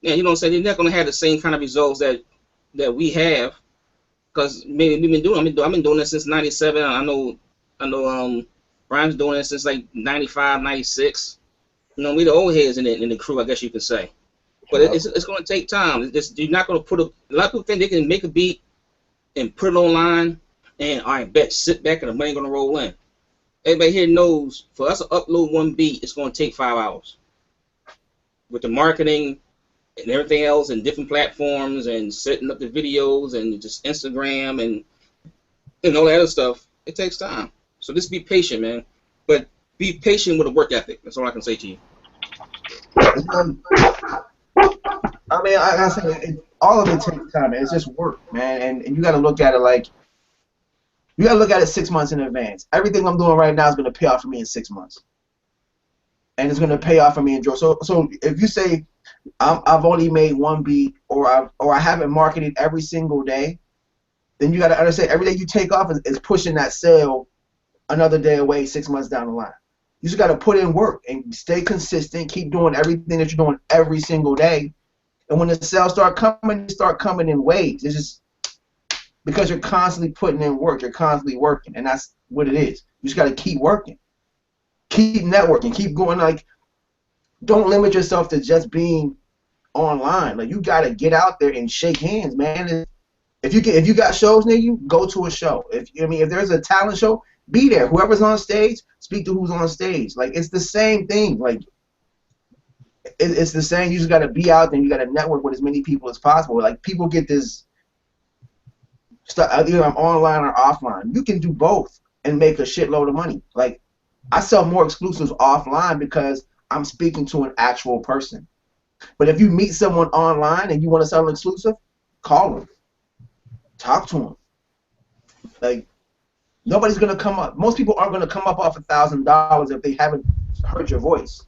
Yeah, you know what I'm saying? You're not gonna have the same kind of results that we have, because maybe we've been doing. I've been doing this since '97. I know. Brian's doing this since like '95, '96. You know, we the old heads in the crew, I guess you could say. But it's going to take time. You're not going to put a lot of people think they can make a beat and put it online, and I bet sit back and the money going to roll in. Everybody here knows for us to upload one beat, it's going to take 5 hours. With the marketing and everything else and different platforms and setting up the videos and just Instagram and all that other stuff, it takes time. So just be patient, man. But be patient with a work ethic. That's all I can say to you. I mean, I say all of it takes time. It's just work, man, and you got to look at it like you got to look at it 6 months in advance. Everything I'm doing right now is going to pay off for me in 6 months, and it's going to pay off for me in Joe. So if you say I've only made 1 beat or I haven't marketed every single day, then you got to understand every day you take off is pushing that sale another day away 6 months down the line. You just got to put in work and stay consistent. Keep doing everything that you're doing every single day. And when the sales start coming in waves. It's just because you're constantly putting in work. You're constantly working, and that's what it is. You just got to keep working, keep networking, keep going. Like, don't limit yourself to just being online. Like, you got to get out there and shake hands, man. If you got shows near you, go to a show. If there's a talent show, be there. Whoever's on stage, speak to who's on stage. Like, it's the same thing. Like, it's the same. You just got to be out there and you got to network with as many people as possible. Like, people get this stuff, either I'm online or offline. You can do both and make a shitload of money. Like, I sell more exclusives offline because I'm speaking to an actual person. But if you meet someone online and you want to sell an exclusive, call them. Talk to them. Like, nobody's going to come up. Most people aren't going to come up off $1,000 if they haven't heard your voice.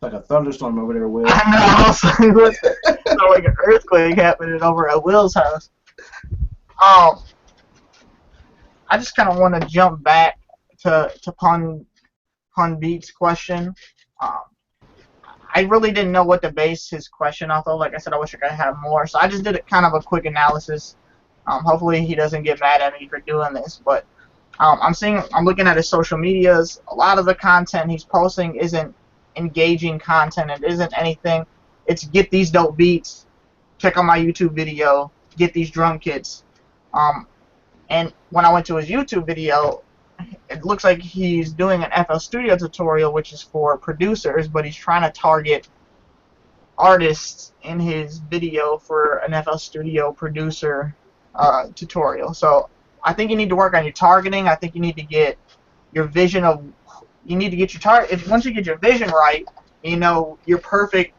Like a thunderstorm over there, Will. I know. It's like an earthquake happening over at Will's house. I just kind of want to jump back to Pun Beat's question. I really didn't know what to base his question off of. Like I said, I wish I could have more. So I just did kind of a quick analysis. Hopefully he doesn't get mad at me for doing this. But I'm looking at his social medias. A lot of the content he's posting isn't engaging content. It isn't anything. It's get these dope beats, check out my YouTube video, get these drum kits. And when I went to his YouTube video, it looks like he's doing an FL Studio tutorial, which is for producers, but he's trying to target artists in his video for an FL Studio producer tutorial. So I think you need to work on your targeting. I think you need to get your vision of, you need to get your target. Once you get your vision right, you know your perfect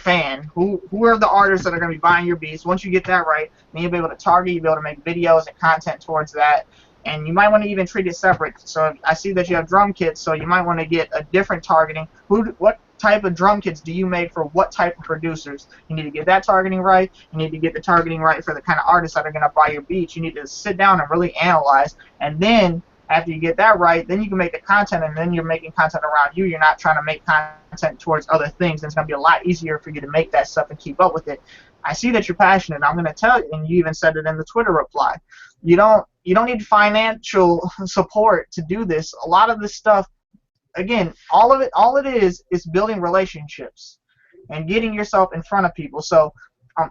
fan. Who are the artists that are going to be buying your beats? Once you get that right, then you'll be able to target. You'll be able to make videos and content towards that. And you might want to even treat it separate. So I see that you have drum kits, so you might want to get a different targeting. What type of drum kits do you make for what type of producers? You need to get that targeting right. You need to get the targeting right for the kind of artists that are going to buy your beats. You need to sit down and really analyze. And then after you get that right, then you can make the content, and then you're making content around you. You're not trying to make content towards other things, and it's going to be a lot easier for you to make that stuff and keep up with it. I see that you're passionate. I'm going to tell you, and you even said it in the Twitter reply. You don't need financial support to do this. A lot of this stuff, again, all it is building relationships and getting yourself in front of people. So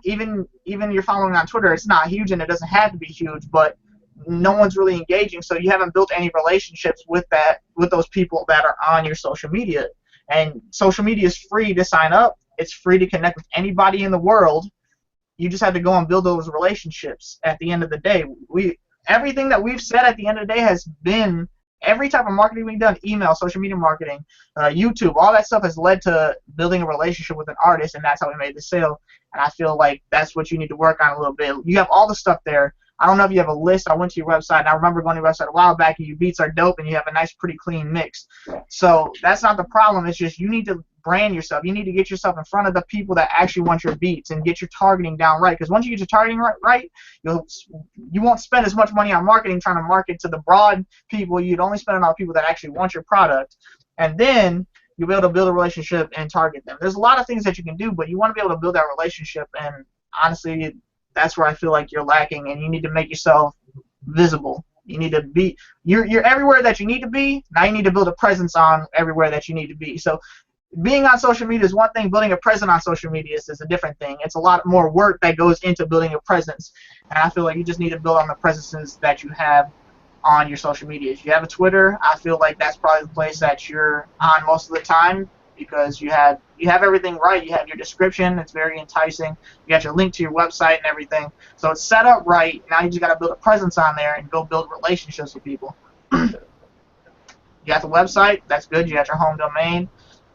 even you're following on Twitter, it's not huge and it doesn't have to be huge, but no one's really engaging, so you haven't built any relationships with those people that are on your social media. And social media is free to sign up. It's free to connect with anybody in the world. You just have to go and build those relationships. At the end of the day, everything that we've said at the end of the day has been, every type of marketing we've done, email, social media marketing, YouTube, all that stuff has led to building a relationship with an artist, and that's how we made the sale. And I feel like that's what you need to work on a little bit. You have all the stuff there. I don't know if you have a list. I went to your website, and I remember going to your website a while back, and your beats are dope, and you have a nice, pretty clean mix. So that's not the problem. It's just you need to brand yourself. You need to get yourself in front of the people that actually want your beats and get your targeting down right. Because once you get your targeting right, you won't spend as much money on marketing trying to market to the broad people. You'd only spend it on people that actually want your product. And then you'll be able to build a relationship and target them. There's a lot of things that you can do, but you want to be able to build that relationship. And honestly, that's where I feel like you're lacking, and you need to make yourself visible. You need to be, you're everywhere that you need to be. Now you need to build a presence on everywhere that you need to be. So being on social media is one thing. Building a presence on social media is a different thing. It's a lot more work that goes into building a presence, and I feel like you just need to build on the presences that you have on your social media. If you have a Twitter, I feel like that's probably the place that you're on most of the time, because you have everything right. You have your description. It's very enticing. You got your link to your website and everything. So it's set up right. Now you just got to build a presence on there and go build relationships with people. You got the website. That's good. You got your home domain.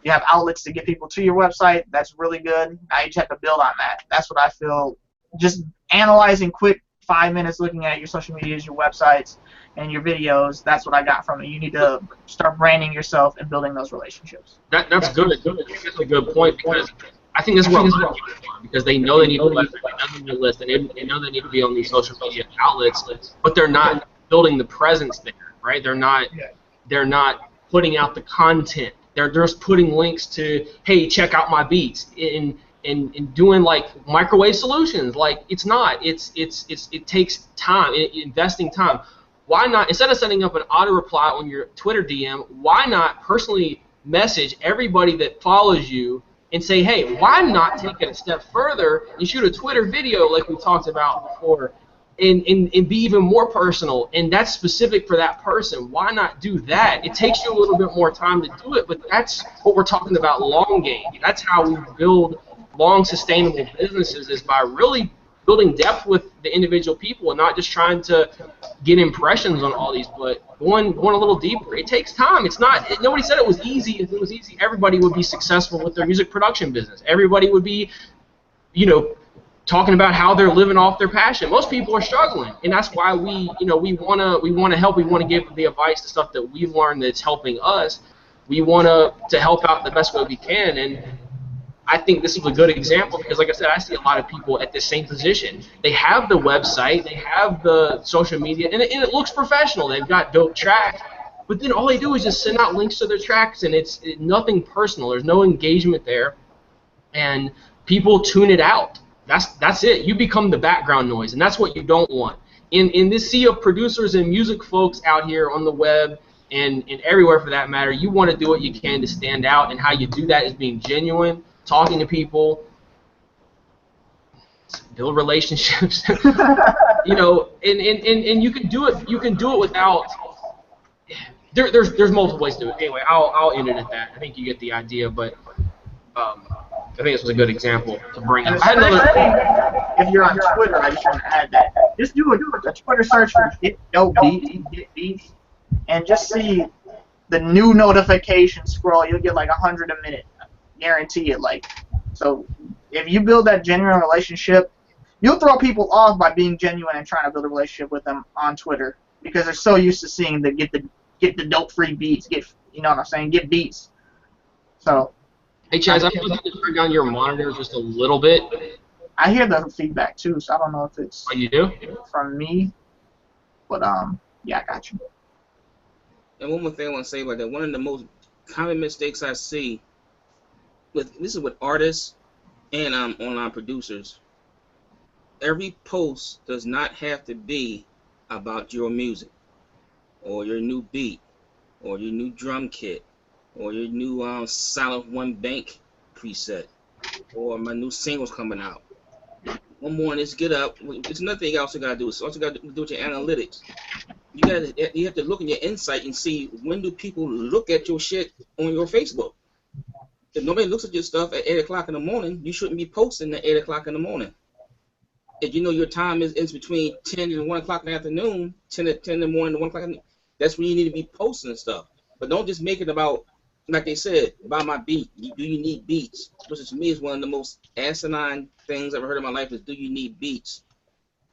You have outlets to get people to your website. That's really good. Now you just have to build on that. That's what I feel. Just analyzing quick 5 minutes, looking at your social medias, your websites, and your videos. That's what I got from it. You need to start branding yourself and building those relationships. That's good. That's a good point, because I think that's where a lot of people are, because they know they need to list, and they know they need to be on these social media outlets, but they're not building the presence there, right? They're not putting out the content. They're just putting links to, hey, check out my beats, and doing like microwave solutions. Like it takes time, investing time. Why not, instead of setting up an auto reply on your Twitter DM, why not personally message everybody that follows you and say, hey, why not take it a step further and shoot a Twitter video like we talked about before, and be even more personal, and that's specific for that person. Why not do that? It takes you a little bit more time to do it, but that's what we're talking about, long game. That's how we build long, sustainable businesses, is by really building depth with the individual people and not just trying to get impressions on all these, but going a little deeper. It takes time. It's not. Nobody said it was easy. If it was easy, everybody would be successful with their music production business. Everybody would be, talking about how they're living off their passion. Most people are struggling, and that's why we want to help. We want to give the advice, the stuff that we've learned that's helping us. We want to help out the best way we can, and I think this is a good example because, like I said, I see a lot of people at the same position. They have the website, they have the social media, and it looks professional. They've got dope tracks, but then all they do is just send out links to their tracks, and it's nothing personal. There's no engagement there, and people tune it out. That's it. You become the background noise, and that's what you don't want. In this sea of producers and music folks out here on the web and everywhere for that matter, you want to do what you can to stand out, and how you do that is being genuine, talking to people, build relationships, you know, and you can do it. You can do it without. There's multiple ways to do it. Anyway, I'll end it at that. I think you get the idea, but I think this was a good example to bring up. I had another. If you're on Twitter, I just want to add that. Just do a Twitter search for Get Dope Beats, Get Beats, and just see the new notification scroll. You'll get like 100 a minute. Guarantee it. Like, so if you build that genuine relationship, you'll throw people off by being genuine and trying to build a relationship with them on Twitter because they're so used to seeing the get the dope free beats, you know what I'm saying, get beats. So Hey Chaz, I'm going to turn down your monitor just a little bit. I hear the feedback too, so I don't know if it's Oh, you do? from me, but yeah, I got you. And one more thing I want to say about that. One of the most common mistakes I see this is with artists and online producers. Every post does not have to be about your music or your new beat or your new drum kit or your new Silent One Bank preset or my new singles coming out. One morning, just get up. It's another thing you also got to do. It's also got to do with your analytics. You have to look in your insight and see when do people look at your shit on your Facebook. If nobody looks at your stuff at 8 o'clock in the morning, you shouldn't be posting at 8 o'clock in the morning. If you know your time is between 10 and 1 o'clock in the afternoon, 10 in the morning to 1 o'clock, that's when you need to be posting stuff. But don't just make it about, like they said, buy my beat. Do you need beats? Which to me is one of the most asinine things I've ever heard in my life is, do you need beats?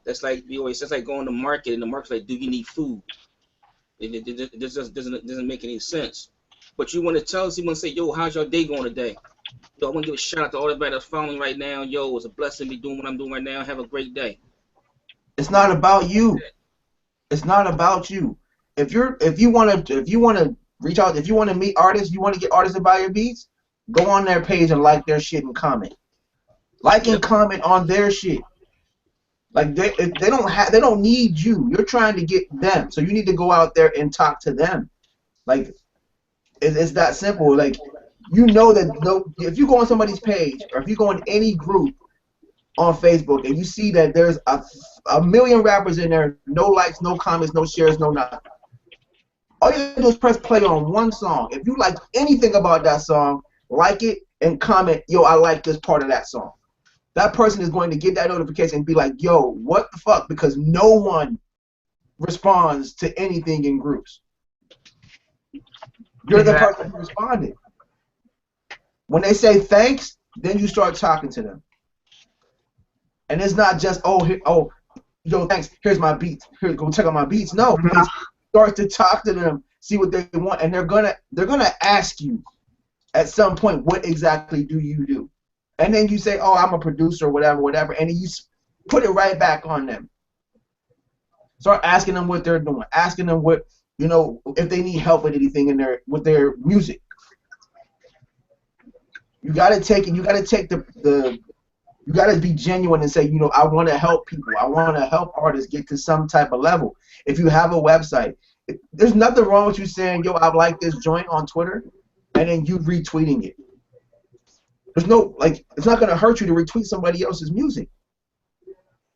That's like that's like going to market and the market's like, do you need food? It just doesn't make any sense. But you want to tell us, you want to say, yo, how's your day going today? Yo, I want to give a shout out to all everybody that's following right now. Yo, it's a blessing to be doing what I'm doing right now. Have a great day. It's not about you. It's not about you. If you want to reach out, if you want to meet artists, you want to get artists to buy your beats, go on their page and like their shit and comment. Like and comment on their shit. Like they don't need you. You're trying to get them. So you need to go out there and talk to them. Like it's that simple. Like you know that if you go on somebody's page or if you go in any group on Facebook and you see that there's a million rappers in there, no likes, no comments, no shares, no nothing. All you have to do is press play on one song. If you like anything about that song, like it and comment, yo, I like this part of that song. That person is going to get that notification and be like, yo, what the fuck? Because no one responds to anything in groups. You're the person who responded. When they say thanks, then you start talking to them. And it's not just, yo, thanks, here's my beats. Here, go check out my beats. No, start to talk to them, see what they want, and they're gonna ask you at some point, what exactly do you do? And then you say, oh, I'm a producer, whatever, and then you put it right back on them. Start asking them what they're doing, asking them what, if they need help with anything with their music. You gotta take it. You gotta take you gotta be genuine and say, I want to help people. I want to help artists get to some type of level. If you have a website, there's nothing wrong with you saying, yo, I like this joint on Twitter, and then you retweeting it. There's no, it's not gonna hurt you to retweet somebody else's music.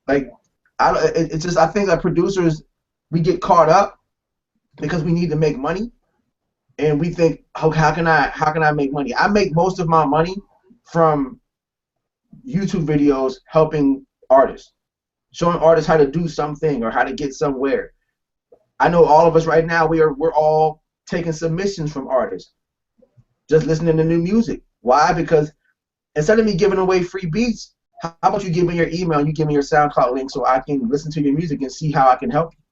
I think that producers, we get caught up because we need to make money, and we think, how can I make money? I make most of my money from YouTube videos helping artists, showing artists how to do something or how to get somewhere. I know all of us right now, we're all taking submissions from artists, just listening to new music. Why? Because instead of me giving away free beats, how about you give me your email and you give me your SoundCloud link so I can listen to your music and see how I can help you?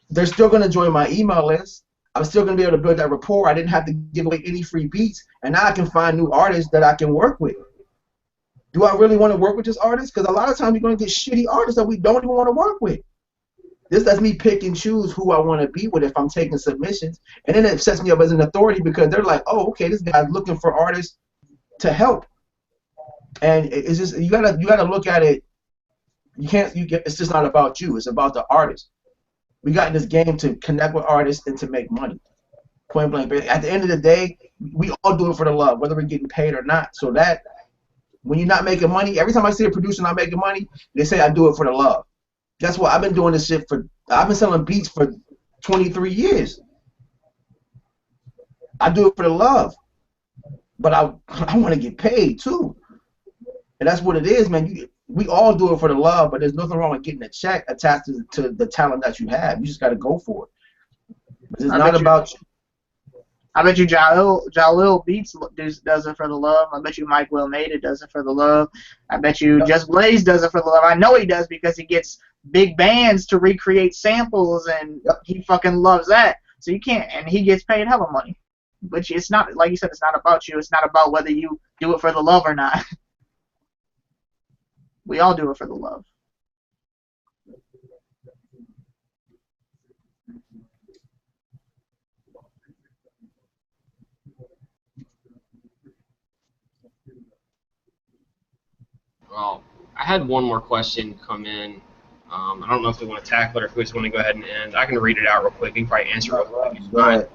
They're still going to join my email list. I'm still gonna be able to build that rapport. I didn't have to give away any free beats, and now I can find new artists that I can work with. Do I really want to work with this artist? Because a lot of times you're gonna get shitty artists that we don't even want to work with. This lets me pick and choose who I want to be with if I'm taking submissions, and then it sets me up as an authority because they're like, oh, okay, this guy's looking for artists to help, and it's just you gotta look at it. It's just not about you. It's about the artist. We got in this game to connect with artists and to make money. Point blank. At the end of the day, we all do it for the love, whether we're getting paid or not. So that when you're not making money, every time I see a producer not making money, they say I do it for the love. Guess what? I've been doing this shit I've been selling beats for 23 years. I do it for the love, but I want to get paid too, and that's what it is, man. We all do it for the love, but there's nothing wrong with getting a check attached to the talent that you have. You just got to go for it. But it's not about you. I bet you Jalil Beats does it for the love. I bet you Mike Will Made It does it for the love. I bet you Just Blaze does it for the love. I know he does because he gets big bands to recreate samples, and he fucking loves that. So you can't, and he gets paid hella money. But it's not, like you said, it's not about you. It's not about whether you do it for the love or not. We all do it for the love. Well, I had one more question come in. I don't know if we want to tackle it or if we just want to go ahead and end. I can read it out real quick. You can probably answer it real quick. Right.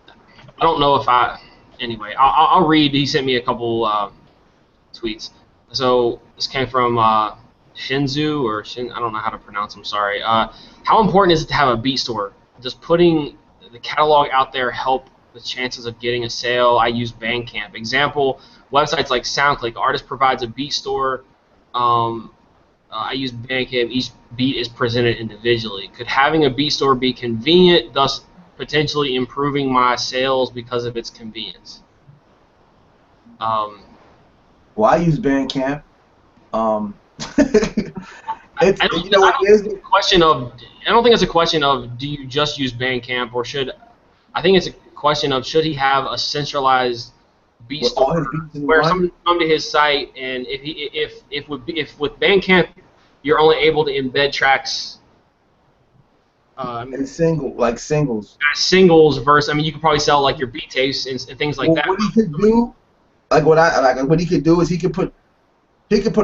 I don't know if anyway, I'll read. He sent me a couple tweets. So this came from Shinzu or I don't know how to pronounce. I'm sorry. How important is it to have a beat store? Does putting the catalog out there help the chances of getting a sale? I use Bandcamp. Example, websites like SoundClick. Artist provides a beat store. I use Bandcamp. Each beat is presented individually. Could having a beat store be convenient, thus potentially improving my sales because of its convenience? Well, I use Bandcamp. I don't think it's a question of do you just use Bandcamp or I think it's a question of should he have a centralized beat store where someone come to his site, and if with Bandcamp you're only able to embed tracks and singles. Singles versus you could probably sell like your beat tapes and things like that. What he could do, what he could do is he could put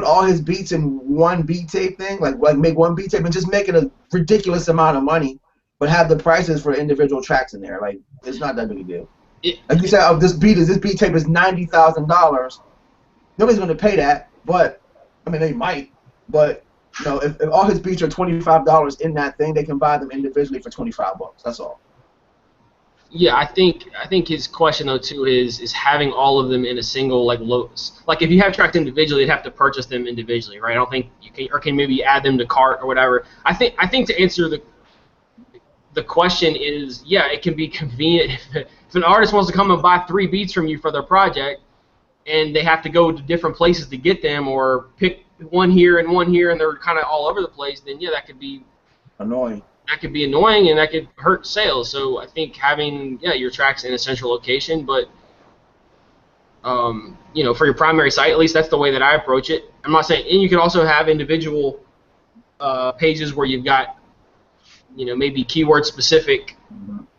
all his beats in one beat tape thing, like make one beat tape and just make it a ridiculous amount of money, but have the prices for individual tracks in there. Like it's not that big a deal. Like you said, this beat tape is $90,000. Nobody's gonna pay that, but they might. But if all his beats are $25 in that thing, they can buy them individually for $25. That's all. Yeah, I think his question though too is having all of them in a single like if you have tracks individually, you'd have to purchase them individually, right? I don't think you can, or can maybe add them to cart or whatever. I think to answer the question is, yeah, it can be convenient if an artist wants to come and buy 3 beats from you for their project, and they have to go to different places to get them, or pick one here, and they're kind of all over the place. Then yeah, that could be annoying. That could be annoying, and that could hurt sales. So I think having your tracks in a central location, but for your primary site, at least that's the way that I approach it. I'm not saying, and you can also have individual pages where you've got maybe keyword specific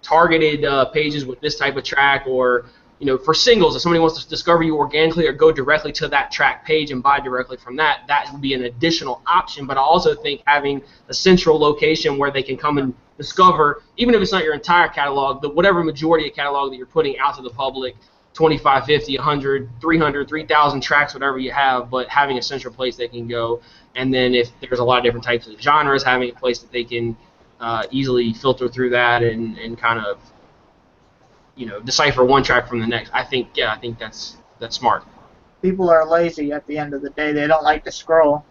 targeted pages with this type of track, or for singles, if somebody wants to discover you organically or go directly to that track page and buy directly from that would be an additional option. But I also think having a central location where they can come and discover, even if it's not your entire catalog, whatever majority of catalog that you're putting out to the public, 25, 50, 100, 300, 3,000 tracks, whatever you have, but having a central place they can go. And then if there's a lot of different types of genres, having a place that they can easily filter through that and kind of decipher one track from the next. I think that's smart. People are lazy at the end of the day. They don't like to scroll.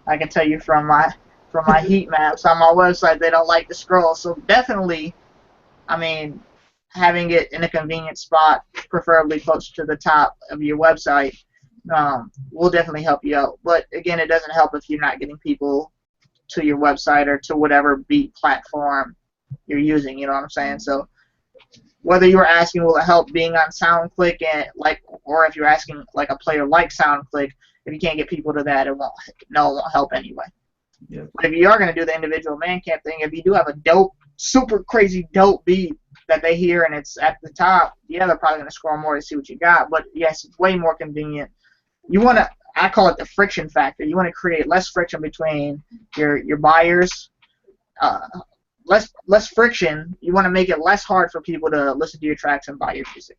I can tell you from my heat maps on my website, they don't like to scroll. So definitely, having it in a convenient spot, preferably close to the top of your website, will definitely help you out. But again, it doesn't help if you're not getting people to your website or to whatever beat platform you're using. You know what I'm saying? So whether you're asking will it help being on SoundClick and like, or if you're asking like a player like SoundClick, if you can't get people to that, it won't help anyway. Yeah. But if you are going to do the individual man camp thing, if you do have a dope, super crazy dope beat that they hear and it's at the top, yeah, they're probably going to scroll more to see what you got. But yes, it's way more convenient. You want to, I call it the friction factor. You want to create less friction between your buyers, less friction. You want to make it less hard for people to listen to your tracks and buy your music.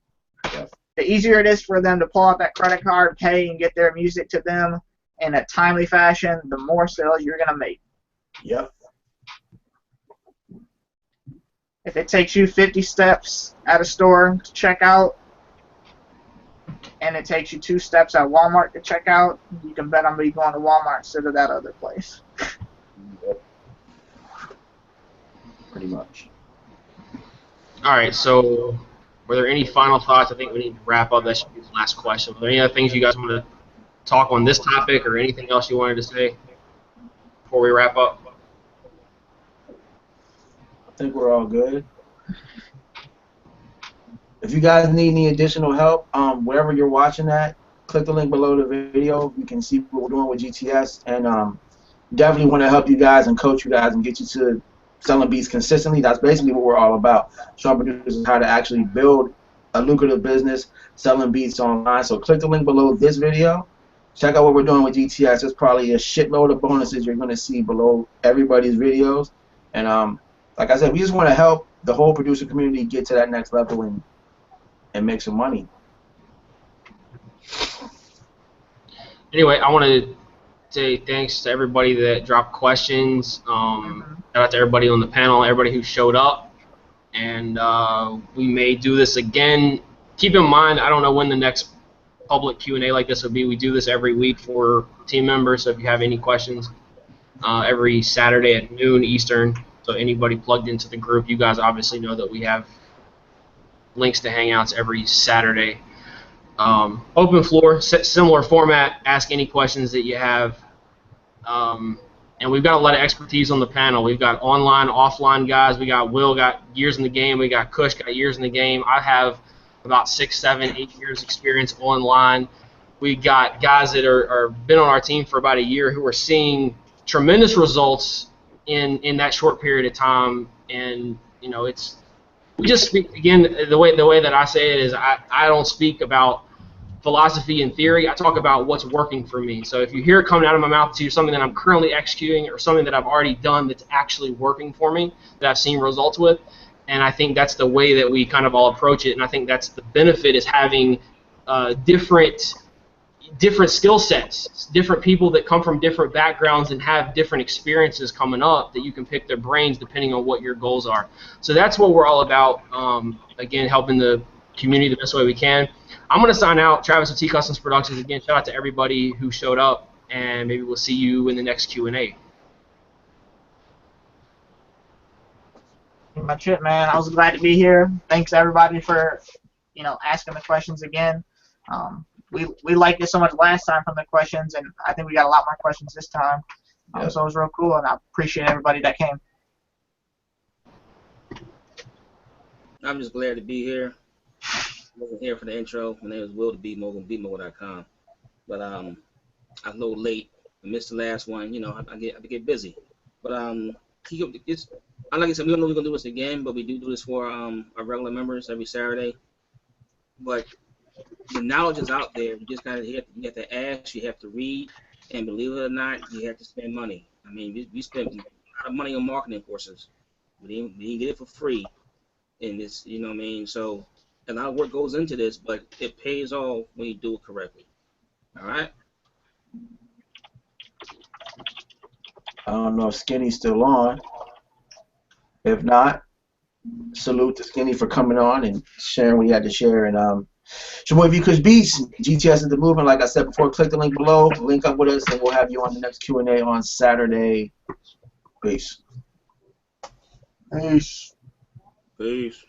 Yeah. The easier it is for them to pull out that credit card, pay, and get their music to them in a timely fashion, the more sales you're going to make. Yep. If it takes you 50 steps at a store to check out, and it takes you 2 steps at Walmart to check out, you can bet I'm going to be going to Walmart instead of that other place. Yep. Pretty much. All right, so were there any final thoughts? I think we need to wrap up. That should be the last question. Were there any other things you guys want to talk on this topic or anything else you wanted to say before we wrap up? I think we're all good. If you guys need any additional help, wherever you're watching at, click the link below the video. You can see what we're doing with GTS, and definitely want to help you guys and coach you guys and get you to selling beats consistently. That's basically what we're all about, showing producers how to actually build a lucrative business selling beats online. So click the link below this video. Check out what we're doing with GTS. There's probably a shitload of bonuses you're going to see below everybody's videos. And like I said, we just want to help the whole producer community get to that next level and make some money. Anyway, I want to say thanks to everybody that dropped questions. Shout out to everybody on the panel, everybody who showed up. And we may do this again. Keep in mind, I don't know when the next public Q&A like this will be. We do this every week for team members, so if you have any questions, every Saturday at noon Eastern. So anybody plugged into the group, you guys obviously know that we have links to Hangouts every Saturday. Open floor, similar format, ask any questions that you have. And we've got a lot of expertise on the panel. We've got online, offline guys. We got Will, got years in the game. We got Kush, got years in the game. I have about 6, 7, 8 years experience online. We got guys that are been on our team for about a year who are seeing tremendous results in that short period of time. And you know, we just speak, again, the way that I say it is I don't speak about philosophy and theory. I talk about what's working for me. So if you hear it coming out of my mouth to something that I'm currently executing or something that I've already done that's actually working for me, that I've seen results with, and I think that's the way that we kind of all approach it. And I think that's the benefit, is having different skill sets, different people that come from different backgrounds and have different experiences coming up that you can pick their brains depending on what your goals are. So that's what we're all about. Again, helping the community the best way we can. I'm going to sign out. Travis with T Customs Productions. Again, shout out to everybody who showed up, and maybe we'll see you in the next Q&A. Pretty much it, man. I was glad to be here. Thanks everybody for, asking the questions again. We liked it so much last time from the questions, and I think we got a lot more questions this time. So it was real cool, and I appreciate everybody that came. I'm just glad to be here. I wasn't here for the intro. My name is Will, to beatmogul.com. But I'm a little late. I missed the last one. I get busy. But like I said, we don't know if we're gonna do this again, but we do this for our regular members every Saturday. But the knowledge is out there. You just you have to ask, you have to read, and believe it or not, you have to spend money. I mean, we spend a lot of money on marketing courses. We didn't get it for free, and it's So a lot of work goes into this, but it pays off when you do it correctly. All right. I don't know if Skinny's still on. If not, salute to Skinny for coming on and sharing what he had to share. And it's your boy V Kush Beats. GTS is the movement. Like I said before, click the link below, link up with us, and we'll have you on the next Q&A on Saturday. Peace. Peace. Peace.